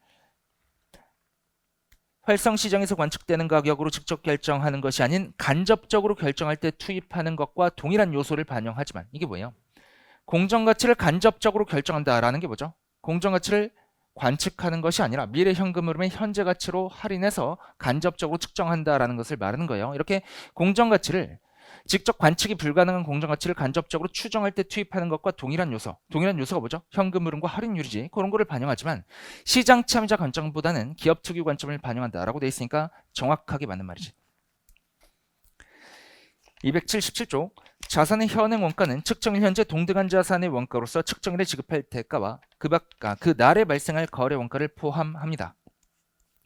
A: 활성시장에서 관측되는 가격으로 직접 결정하는 것이 아닌 간접적으로 결정할 때 투입하는 것과 동일한 요소를 반영하지만, 이게 뭐예요? 공정가치를 간접적으로 결정한다라는 게 뭐죠? 공정가치를 관측하는 것이 아니라 미래 현금 흐름의 현재가치로 할인해서 간접적으로 측정한다라는 것을 말하는 거예요. 이렇게 공정가치를 직접 관측이 불가능한 공정가치를 간접적으로 추정할 때 투입하는 것과 동일한 요소가 뭐죠? 현금 흐름과 할인율이지. 그런 거를 반영하지만 시장 참여자 관점보다는 기업 특유 관점을 반영한다라고 돼 있으니까 정확하게 맞는 말이지. 277조 자산의 현행 원가는 측정일 현재 동등한 자산의 원가로서 측정일에 지급할 대가와 그 날에 발생할 거래 원가를 포함합니다.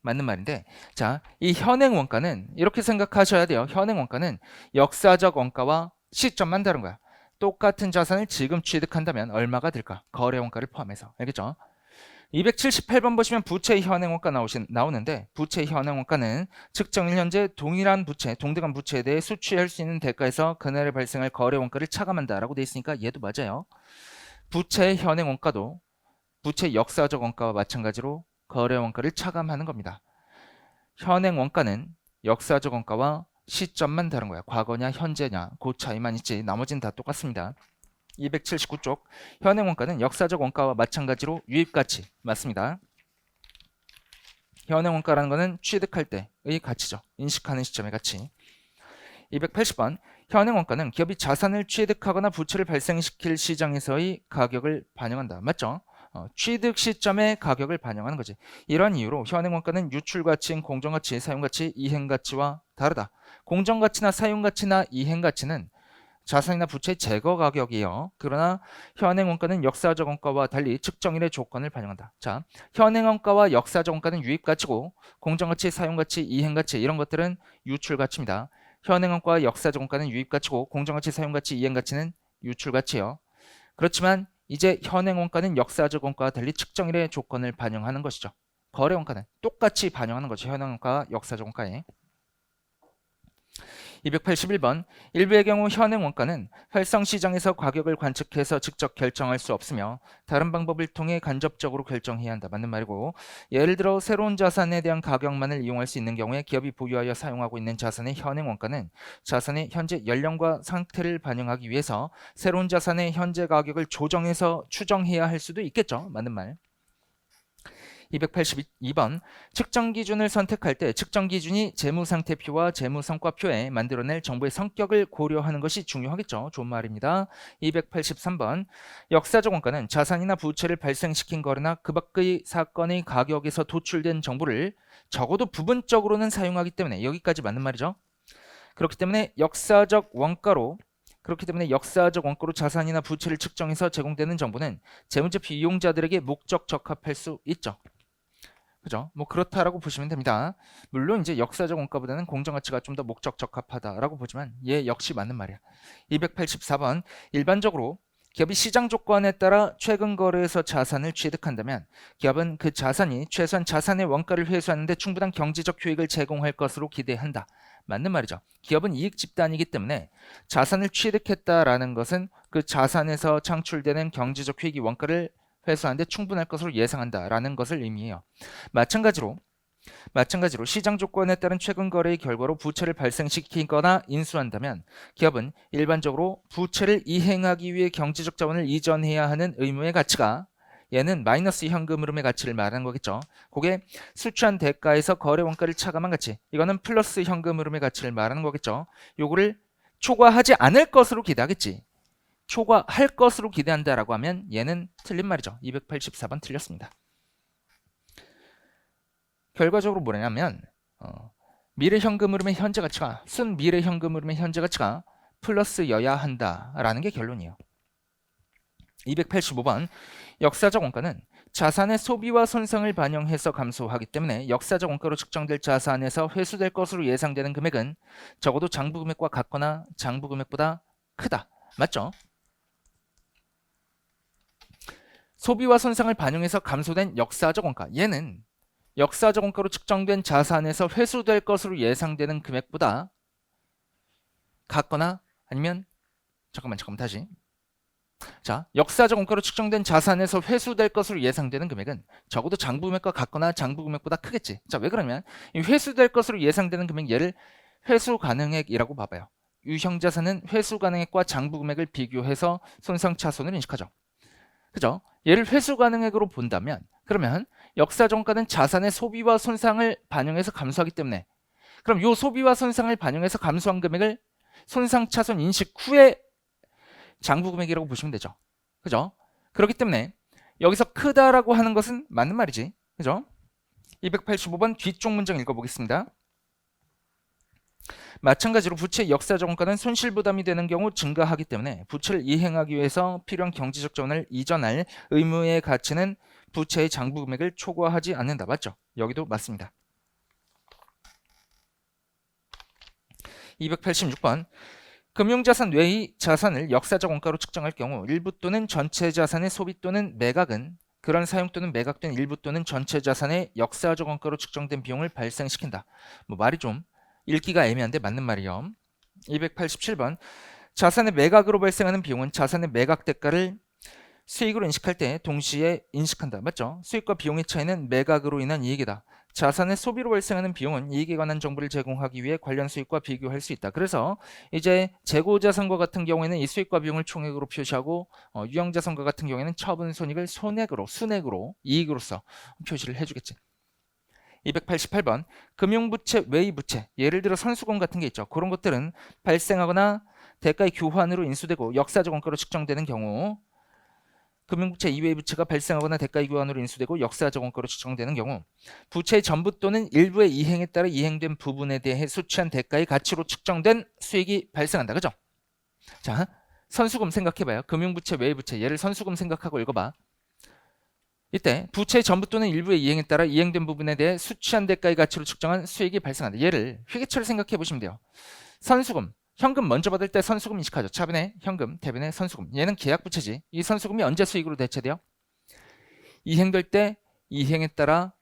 A: 맞는 말인데, 자, 이 현행 원가는 이렇게 생각하셔야 돼요. 현행 원가는 역사적 원가와 시점만 다른 거야. 똑같은 자산을 지금 취득한다면 얼마가 들까? 거래 원가를 포함해서. 알겠죠? 278번 보시면 부채의 현행 원가 나오는데, 부채의 현행 원가는 측정일 현재 동등한 부채에 대해 수취할 수 있는 대가에서 그날에 발생할 거래 원가를 차감한다라고 돼 있으니까 얘도 맞아요. 부채의 현행 원가도 부채 역사적 원가와 마찬가지로 거래 원가를 차감하는 겁니다. 현행 원가는 역사적 원가와 시점만 다른 거야. 과거냐 현재냐 그 차이만 있지 나머지는 다 똑같습니다. 279쪽 현행 원가는 역사적 원가와 마찬가지로 유입가치 맞습니다. 현행 원가라는 것은 취득할 때의 가치죠. 인식하는 시점의 가치. 280번 현행 원가는 기업이 자산을 취득하거나 부채를 발생시킬 시장에서의 가격을 반영한다. 맞죠? 취득 시점의 가격을 반영하는 거지. 이러한 이유로 현행 원가는 유출가치인 공정가치, 사용가치, 이행가치와 다르다. 공정가치나 사용가치나 이행가치는 자산이나 부채의 제거 가격이에요. 그러나 현행 원가는 역사적 원가와 달리 측정일의 조건을 반영한다. 자, 현행 원가와 역사적 원가는 유입가치고 공정가치, 사용가치, 이행가치 이런 것들은 유출가치입니다. 현행 원가와 역사적 원가는 유입가치고 공정가치, 사용가치, 이행가치는 유출가치예요. 그렇지만 이제 현행 원가는 역사적 원가와 달리 측정일의 조건을 반영하는 것이죠. 거래 원가는 똑같이 반영하는 거죠. 현행 원가와 역사적 원가에. 281번 일부의 경우 현행 원가는 활성 시장에서 가격을 관측해서 직접 결정할 수 없으며 다른 방법을 통해 간접적으로 결정해야 한다. 맞는 말이고 예를 들어 새로운 자산에 대한 가격만을 이용할 수 있는 경우에 기업이 보유하여 사용하고 있는 자산의 현행 원가는 자산의 현재 연령과 상태를 반영하기 위해서 새로운 자산의 현재 가격을 조정해서 추정해야 할 수도 있겠죠. 맞는 말. 282번 측정 기준을 선택할 때 측정 기준이 재무상태표와 재무성과표에 만들어낼 정보의 성격을 고려하는 것이 중요하겠죠. 좋은 말입니다. 283번 역사적 원가는 자산이나 부채를 발생시킨 거래나 그 밖의 사건의 가격에서 도출된 정보를 적어도 부분적으로는 사용하기 때문에 여기까지 맞는 말이죠. 그렇기 때문에 역사적 원가로 자산이나 부채를 측정해서 제공되는 정보는 재무제표 이용자들에게 목적 적합할 수 있죠. 그죠? 뭐 그렇다라고 보시면 됩니다. 물론 이제 역사적 원가보다는 공정가치가 좀 더 목적 적합하다라고 보지만 얘 역시 맞는 말이야. 284번 일반적으로 기업이 시장 조건에 따라 최근 거래에서 자산을 취득한다면 기업은 그 자산이 최소한 자산의 원가를 회수하는 데 충분한 경제적 효익을 제공할 것으로 기대한다. 맞는 말이죠. 기업은 이익 집단이기 때문에 자산을 취득했다라는 것은 그 자산에서 창출되는 경제적 효익이 원가를 회수하는데 충분할 것으로 예상한다라는 것을 의미해요. 마찬가지로 시장 조건에 따른 최근 거래의 결과로 부채를 발생시키거나 인수한다면 기업은 일반적으로 부채를 이행하기 위해 경제적 자원을 이전해야 하는 의무의 가치가 얘는 마이너스 현금 흐름의 가치를 말하는 거겠죠. 그게 수취한 대가에서 거래 원가를 차감한 가치 이거는 플러스 현금 흐름의 가치를 말하는 거겠죠. 요거를 초과하지 않을 것으로 기대하겠지. 초과할 것으로 기대한다라고 하면 얘는 틀린 말이죠. 284번 틀렸습니다. 결과적으로 뭐냐면 미래 현금 흐름의 현재 가치가 순미래 현금 흐름의 현재 가치가 플러스여야 한다라는 게 결론이에요. 285번 역사적 원가는 자산의 소비와 손상을 반영해서 감소하기 때문에 역사적 원가로 측정될 자산에서 회수될 것으로 예상되는 금액은 적어도 장부 금액과 같거나 장부 금액보다 크다. 맞죠? 소비와 손상을 반영해서 감소된 역사적 원가 얘는 역사적 원가로 측정된 자산에서 회수될 것으로 예상되는 금액보다 같거나 아니면 잠깐만 다시 자 역사적 원가로 측정된 자산에서 회수될 것으로 예상되는 금액은 적어도 장부 금액과 같거나 장부 금액보다 크겠지. 자 왜 그러면 이 회수될 것으로 예상되는 금액 얘를 회수 가능액이라고 봐봐요. 유형 자산은 회수 가능액과 장부 금액을 비교해서 손상 차손을 인식하죠. 그죠? 얘를 회수 가능액으로 본다면 그러면 역사적 원가는 자산의 소비와 손상을 반영해서 감소하기 때문에 그럼 이 소비와 손상을 반영해서 감소한 금액을 손상 차손 인식 후에 장부 금액이라고 보시면 되죠. 그죠? 그렇기 때문에 여기서 크다라고 하는 것은 맞는 말이지. 그죠? 285번 뒤쪽 문장 읽어보겠습니다. 마찬가지로 부채의 역사적 원가는 손실 부담이 되는 경우 증가하기 때문에 부채를 이행하기 위해서 필요한 경제적 자원을 이전할 의무의 가치는 부채의 장부 금액을 초과하지 않는다. 맞죠? 여기도 맞습니다. 286번 금융자산 외의 자산을 역사적 원가로 측정할 경우 일부 또는 전체 자산의 소비 또는 매각은 그런 사용 또는 매각된 일부 또는 전체 자산의 역사적 원가로 측정된 비용을 발생시킨다. 뭐 말이 좀 읽기가 애매한데 맞는 말이요. 287번 자산의 매각으로 발생하는 비용은 자산의 매각 대가를 수익으로 인식할 때 동시에 인식한다. 맞죠? 수익과 비용의 차이는 매각으로 인한 이익이다. 자산의 소비로 발생하는 비용은 이익에 관한 정보를 제공하기 위해 관련 수익과 비교할 수 있다. 그래서 이제 재고자산과 같은 경우에는 이 수익과 비용을 총액으로 표시하고 유형자산과 같은 경우에는 처분 손익을 손액으로, 순액으로, 이익으로서 표시를 해주겠지. 288번 금융부채 외의 부채, 예를 들어 선수금 같은 게 있죠. 그런 것들은 발생하거나 대가의 교환으로 인수되고 역사적 원가로 측정되는 경우, 금융부채 이외의 부채가 발생하거나 대가의 교환으로 인수되고 역사적 원가로 측정되는 경우, 부채의 전부 또는 일부의 이행에 따라 이행된 부분에 대해 수취한 대가의 가치로 측정된 수익이 발생한다. 그죠? 자, 선수금 생각해봐요. 금융부채 외의 부채, 얘를 선수금 생각하고 읽어봐. 이때 부채의 전부 또는 일부의 이행에 따라 이행된 부분에 대해 수취한 대가의 가치로 측정한 수익이 발생한다. 얘를 회계처를 생각해 보시면 돼요. 선수금, 현금 먼저 받을 때 선수금 인식하죠. 차변에 현금, 대변에 선수금. 얘는 계약부채지. 이 선수금이 언제 수익으로 대체돼요? 이행될 때 이행에 따라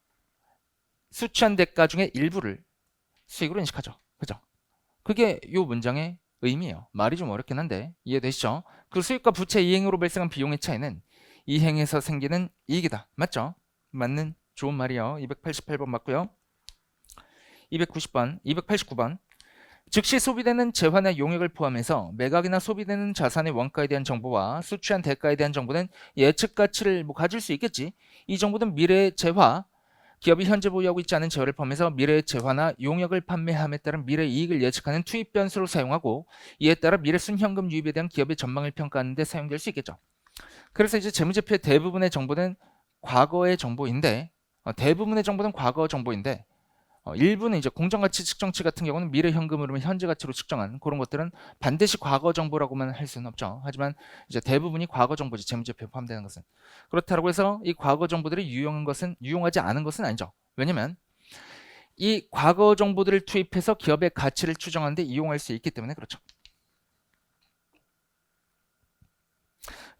A: 수취한 대가 중에 일부를 수익으로 인식하죠. 그죠? 그게 이 문장의 의미예요. 말이 좀 어렵긴 한데 이해되시죠? 그 수익과 부채 이행으로 발생한 비용의 차이는 이행에서 생기는 이익이다. 맞죠? 맞는 좋은 말이요. 288번 맞고요. 289번 즉시 소비되는 재화나 용액을 포함해서 매각이나 소비되는 자산의 원가에 대한 정보와 수취한 대가에 대한 정보는 예측 가치를 가질 수 있겠지. 이 정보는 미래의 재화, 기업이 현재 보유하고 있지 않은 재화를 포함해서 미래의 재화나 용역을 판매함에 따른 미래 이익을 예측하는 투입 변수로 사용하고, 이에 따라 미래 순현금 유입에 대한 기업의 전망을 평가하는 데 사용될 수 있겠죠. 그래서 이제 재무제표의 대부분의 정보는 과거의 정보인데, 대부분의 정보는 과거 정보인데, 일부는 이제 공정가치 측정치 같은 경우는 미래 현금 흐름을 현재 가치로 측정한 그런 것들은 반드시 과거 정보라고만 할 수는 없죠. 하지만 이제 대부분이 과거 정보지, 재무제표에 포함되는 것은. 그렇다고 해서 이 과거 정보들이 유용하지 않은 것은 아니죠. 왜냐면 이 과거 정보들을 투입해서 기업의 가치를 추정하는 데 이용할 수 있기 때문에 그렇죠.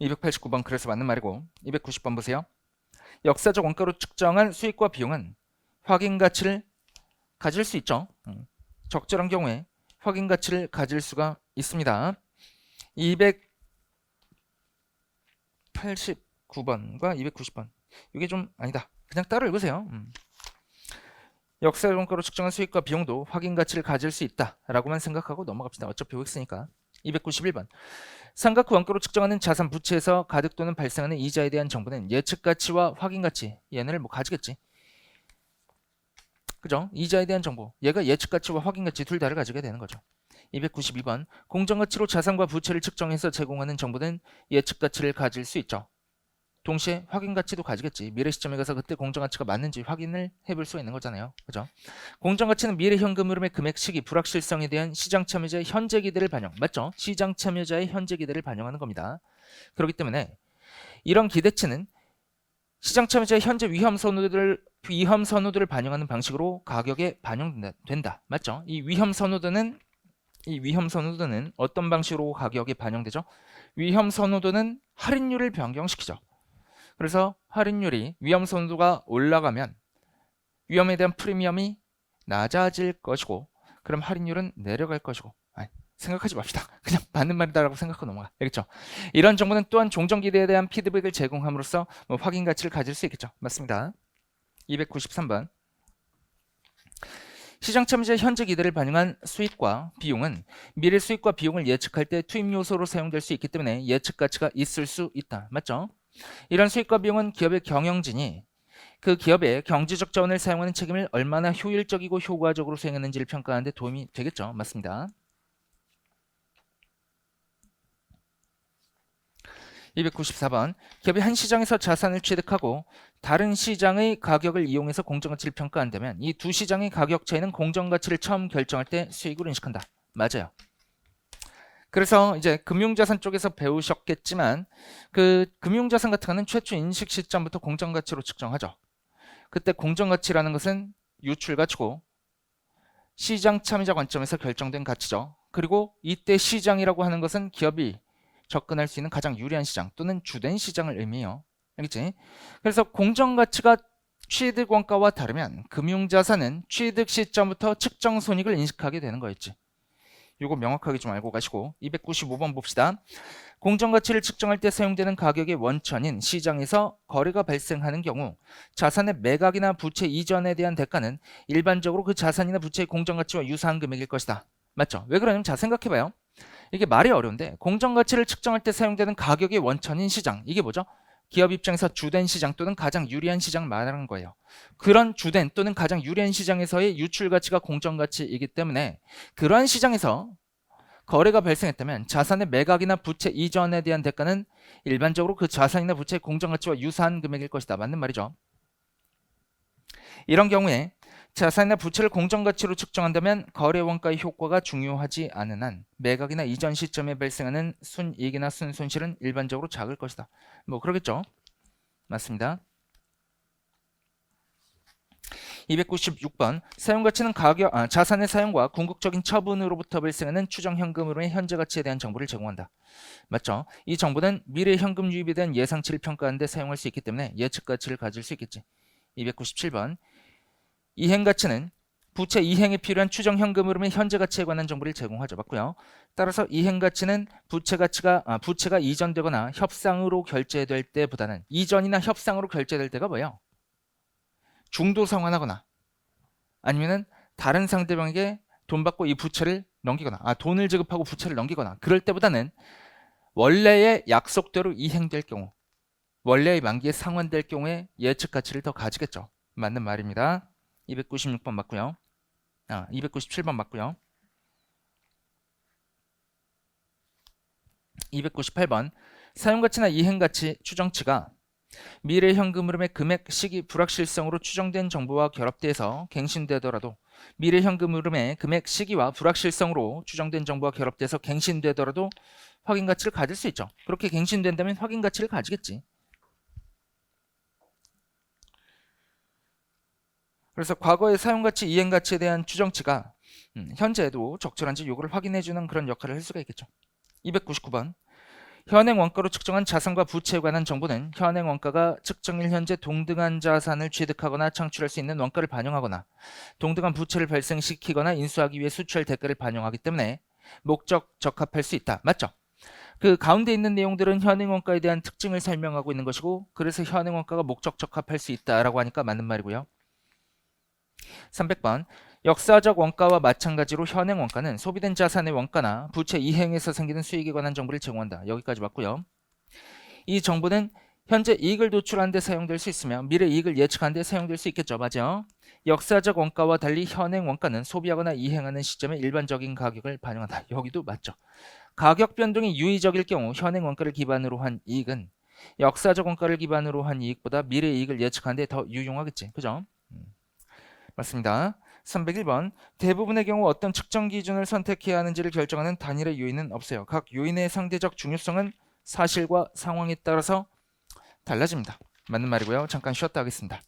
A: 289번 그래서 맞는 말이고, 290번 보세요. 역사적 원가로 측정한 수익과 비용은 확인 가치를 가질 수 있죠. 적절한 경우에 확인 가치를 가질 수가 있습니다. 289번과 290번 이게 좀 아니다. 그냥 따로 읽으세요. 역사적 원가로 측정한 수익과 비용도 확인 가치를 가질 수 있다라고만 생각하고 넘어갑시다. 어차피 OX니까. 291번 상각 후 원가로 측정하는 자산 부채에서 가득 또는 발생하는 이자에 대한 정보는 예측 가치와 확인 가치, 얘네를 가지겠지. 그죠? 이자에 대한 정보, 얘가 예측 가치와 확인 가치 둘 다를 가지게 되는 거죠. 292번 공정가치로 자산과 부채를 측정해서 제공하는 정보는 예측 가치를 가질 수 있죠. 동시에 확인 가치도 가지겠지. 미래 시점에 가서 그때 공정가치가 맞는지 확인을 해볼 수 있는 거잖아요. 그죠? 공정가치는 미래 현금 흐름의 금액, 시기, 불확실성에 대한 시장 참여자의 현재 기대를 반영. 맞죠? 시장 참여자의 현재 기대를 반영하는 겁니다. 그렇기 때문에 이런 기대치는 시장 참여자의 현재 위험 선호들을 반영하는 방식으로 가격에 반영된다. 맞죠? 이 위험 선호도는 어떤 방식으로 가격에 반영되죠? 위험 선호도는 할인율을 변경시키죠. 그래서 할인율이 위험 선호도가 올라가면 위험에 대한 프리미엄이 낮아질 것이고, 그럼 할인율은 내려갈 것이고. 생각하지 맙시다. 그냥 맞는 말이다라고 생각하고 넘어가. 알겠죠? 이런 정보는 또한 종전 기대에 대한 피드백을 제공함으로써 확인 가치를 가질 수 있겠죠. 맞습니다. 293번 시장 참여자의 현재 기대를 반영한 수익과 비용은 미래 수익과 비용을 예측할 때 투입 요소로 사용될 수 있기 때문에 예측 가치가 있을 수 있다. 맞죠? 이런 수익과 비용은 기업의 경영진이 그 기업의 경제적 자원을 사용하는 책임을 얼마나 효율적이고 효과적으로 수행했는지를 평가하는 데 도움이 되겠죠. 맞습니다. 294번 기업이 한 시장에서 자산을 취득하고 다른 시장의 가격을 이용해서 공정가치를 평가한다면 이 두 시장의 가격 차이는 공정가치를 처음 결정할 때 수익으로 인식한다. 맞아요. 그래서 이제 금융자산 쪽에서 배우셨겠지만 그 금융자산 같은 거는 최초 인식 시점부터 공정가치로 측정하죠. 그때 공정가치라는 것은 유출가치고 시장 참여자 관점에서 결정된 가치죠. 그리고 이때 시장이라고 하는 것은 기업이 접근할 수 있는 가장 유리한 시장 또는 주된 시장을 의미해요. 알겠지? 그래서 공정가치가 취득원가와 다르면 금융자산은 취득 시점부터 측정 손익을 인식하게 되는 거였지. 이거 명확하게 좀 알고 가시고 295번 봅시다. 공정가치를 측정할 때 사용되는 가격의 원천인 시장에서 거래가 발생하는 경우 자산의 매각이나 부채 이전에 대한 대가는 일반적으로 그 자산이나 부채의 공정가치와 유사한 금액일 것이다. 맞죠? 왜 그러냐면 자 생각해봐요. 이게 말이 어려운데 공정가치를 측정할 때 사용되는 가격의 원천인 시장, 이게 뭐죠? 기업 입장에서 주된 시장 또는 가장 유리한 시장 말하는 거예요. 그런 주된 또는 가장 유리한 시장에서의 유출가치가 공정가치이기 때문에 그러한 시장에서 거래가 발생했다면 자산의 매각이나 부채 이전에 대한 대가는 일반적으로 그 자산이나 부채의 공정가치와 유사한 금액일 것이다. 맞는 말이죠. 이런 경우에 자산이나 부채를 공정가치로 측정한다면 거래 원가의 효과가 중요하지 않은 한 매각이나 이전 시점에 발생하는 순이익이나 순손실은 일반적으로 작을 것이다. 뭐 그러겠죠. 맞습니다. 296번 사용가치는 자산의 사용과 궁극적인 처분으로부터 발생하는 추정 현금으로의 현재 가치에 대한 정보를 제공한다. 맞죠? 이 정보는 미래 현금 유입에 대한 예상치를 평가하는 데 사용할 수 있기 때문에 예측 가치를 가질 수 있겠지. 297번 이행 가치는 부채 이행에 필요한 추정 현금 흐름의 현재 가치에 관한 정보를 제공하죠. 맞고요. 따라서 이행 가치는 부채가 이전되거나 협상으로 결제될 때보다는 이전이나 협상으로 결제될 때가 뭐예요? 중도 상환하거나 아니면은 다른 상대방에게 돈 받고 이 부채를 넘기거나 돈을 지급하고 부채를 넘기거나 그럴 때보다는 원래의 약속대로 이행될 경우 원래의 만기에 상환될 경우에 예측 가치를 더 가지겠죠. 맞는 말입니다. 296번 맞고요. 297번 맞고요. 298번 사용가치나 이행가치 추정치가 미래 현금 흐름의 금액, 시기, 불확실성으로 추정된 정보와 결합돼서 갱신되더라도 미래 현금 흐름의 금액, 시기와 불확실성으로 추정된 정보와 결합돼서 갱신되더라도 확인 가치를 가질 수 있죠. 그렇게 갱신된다면 확인 가치를 가지겠지. 그래서 과거의 사용가치, 이행가치에 대한 추정치가 현재에도 적절한지 요거를 확인해주는 그런 역할을 할 수가 있겠죠. 299번 현행 원가로 측정한 자산과 부채에 관한 정보는 현행 원가가 측정일 현재 동등한 자산을 취득하거나 창출할 수 있는 원가를 반영하거나 동등한 부채를 발생시키거나 인수하기 위해 수취할 대가를 반영하기 때문에 목적 적합할 수 있다. 맞죠? 그 가운데 있는 내용들은 현행 원가에 대한 특징을 설명하고 있는 것이고 그래서 현행 원가가 목적 적합할 수 있다라고 하니까 맞는 말이고요. 300번 역사적 원가와 마찬가지로 현행 원가는 소비된 자산의 원가나 부채 이행에서 생기는 수익에 관한 정보를 제공한다. 여기까지 맞고요. 이 정보는 현재 이익을 도출하는 데 사용될 수 있으며 미래 이익을 예측하는 데 사용될 수 있겠죠. 맞아요. 역사적 원가와 달리 현행 원가는 소비하거나 이행하는 시점의 일반적인 가격을 반영한다. 여기도 맞죠. 가격 변동이 유의적일 경우 현행 원가를 기반으로 한 이익은 역사적 원가를 기반으로 한 이익보다 미래 이익을 예측하는 데 더 유용하겠지. 그죠? 맞습니다. 301번 대부분의 경우 어떤 측정 기준을 선택해야 하는지를 결정하는 단일의 요인은 없어요. 각 요인의 상대적 중요성은 사실과 상황에 따라서 달라집니다. 맞는 말이고요. 잠깐 쉬었다 하겠습니다.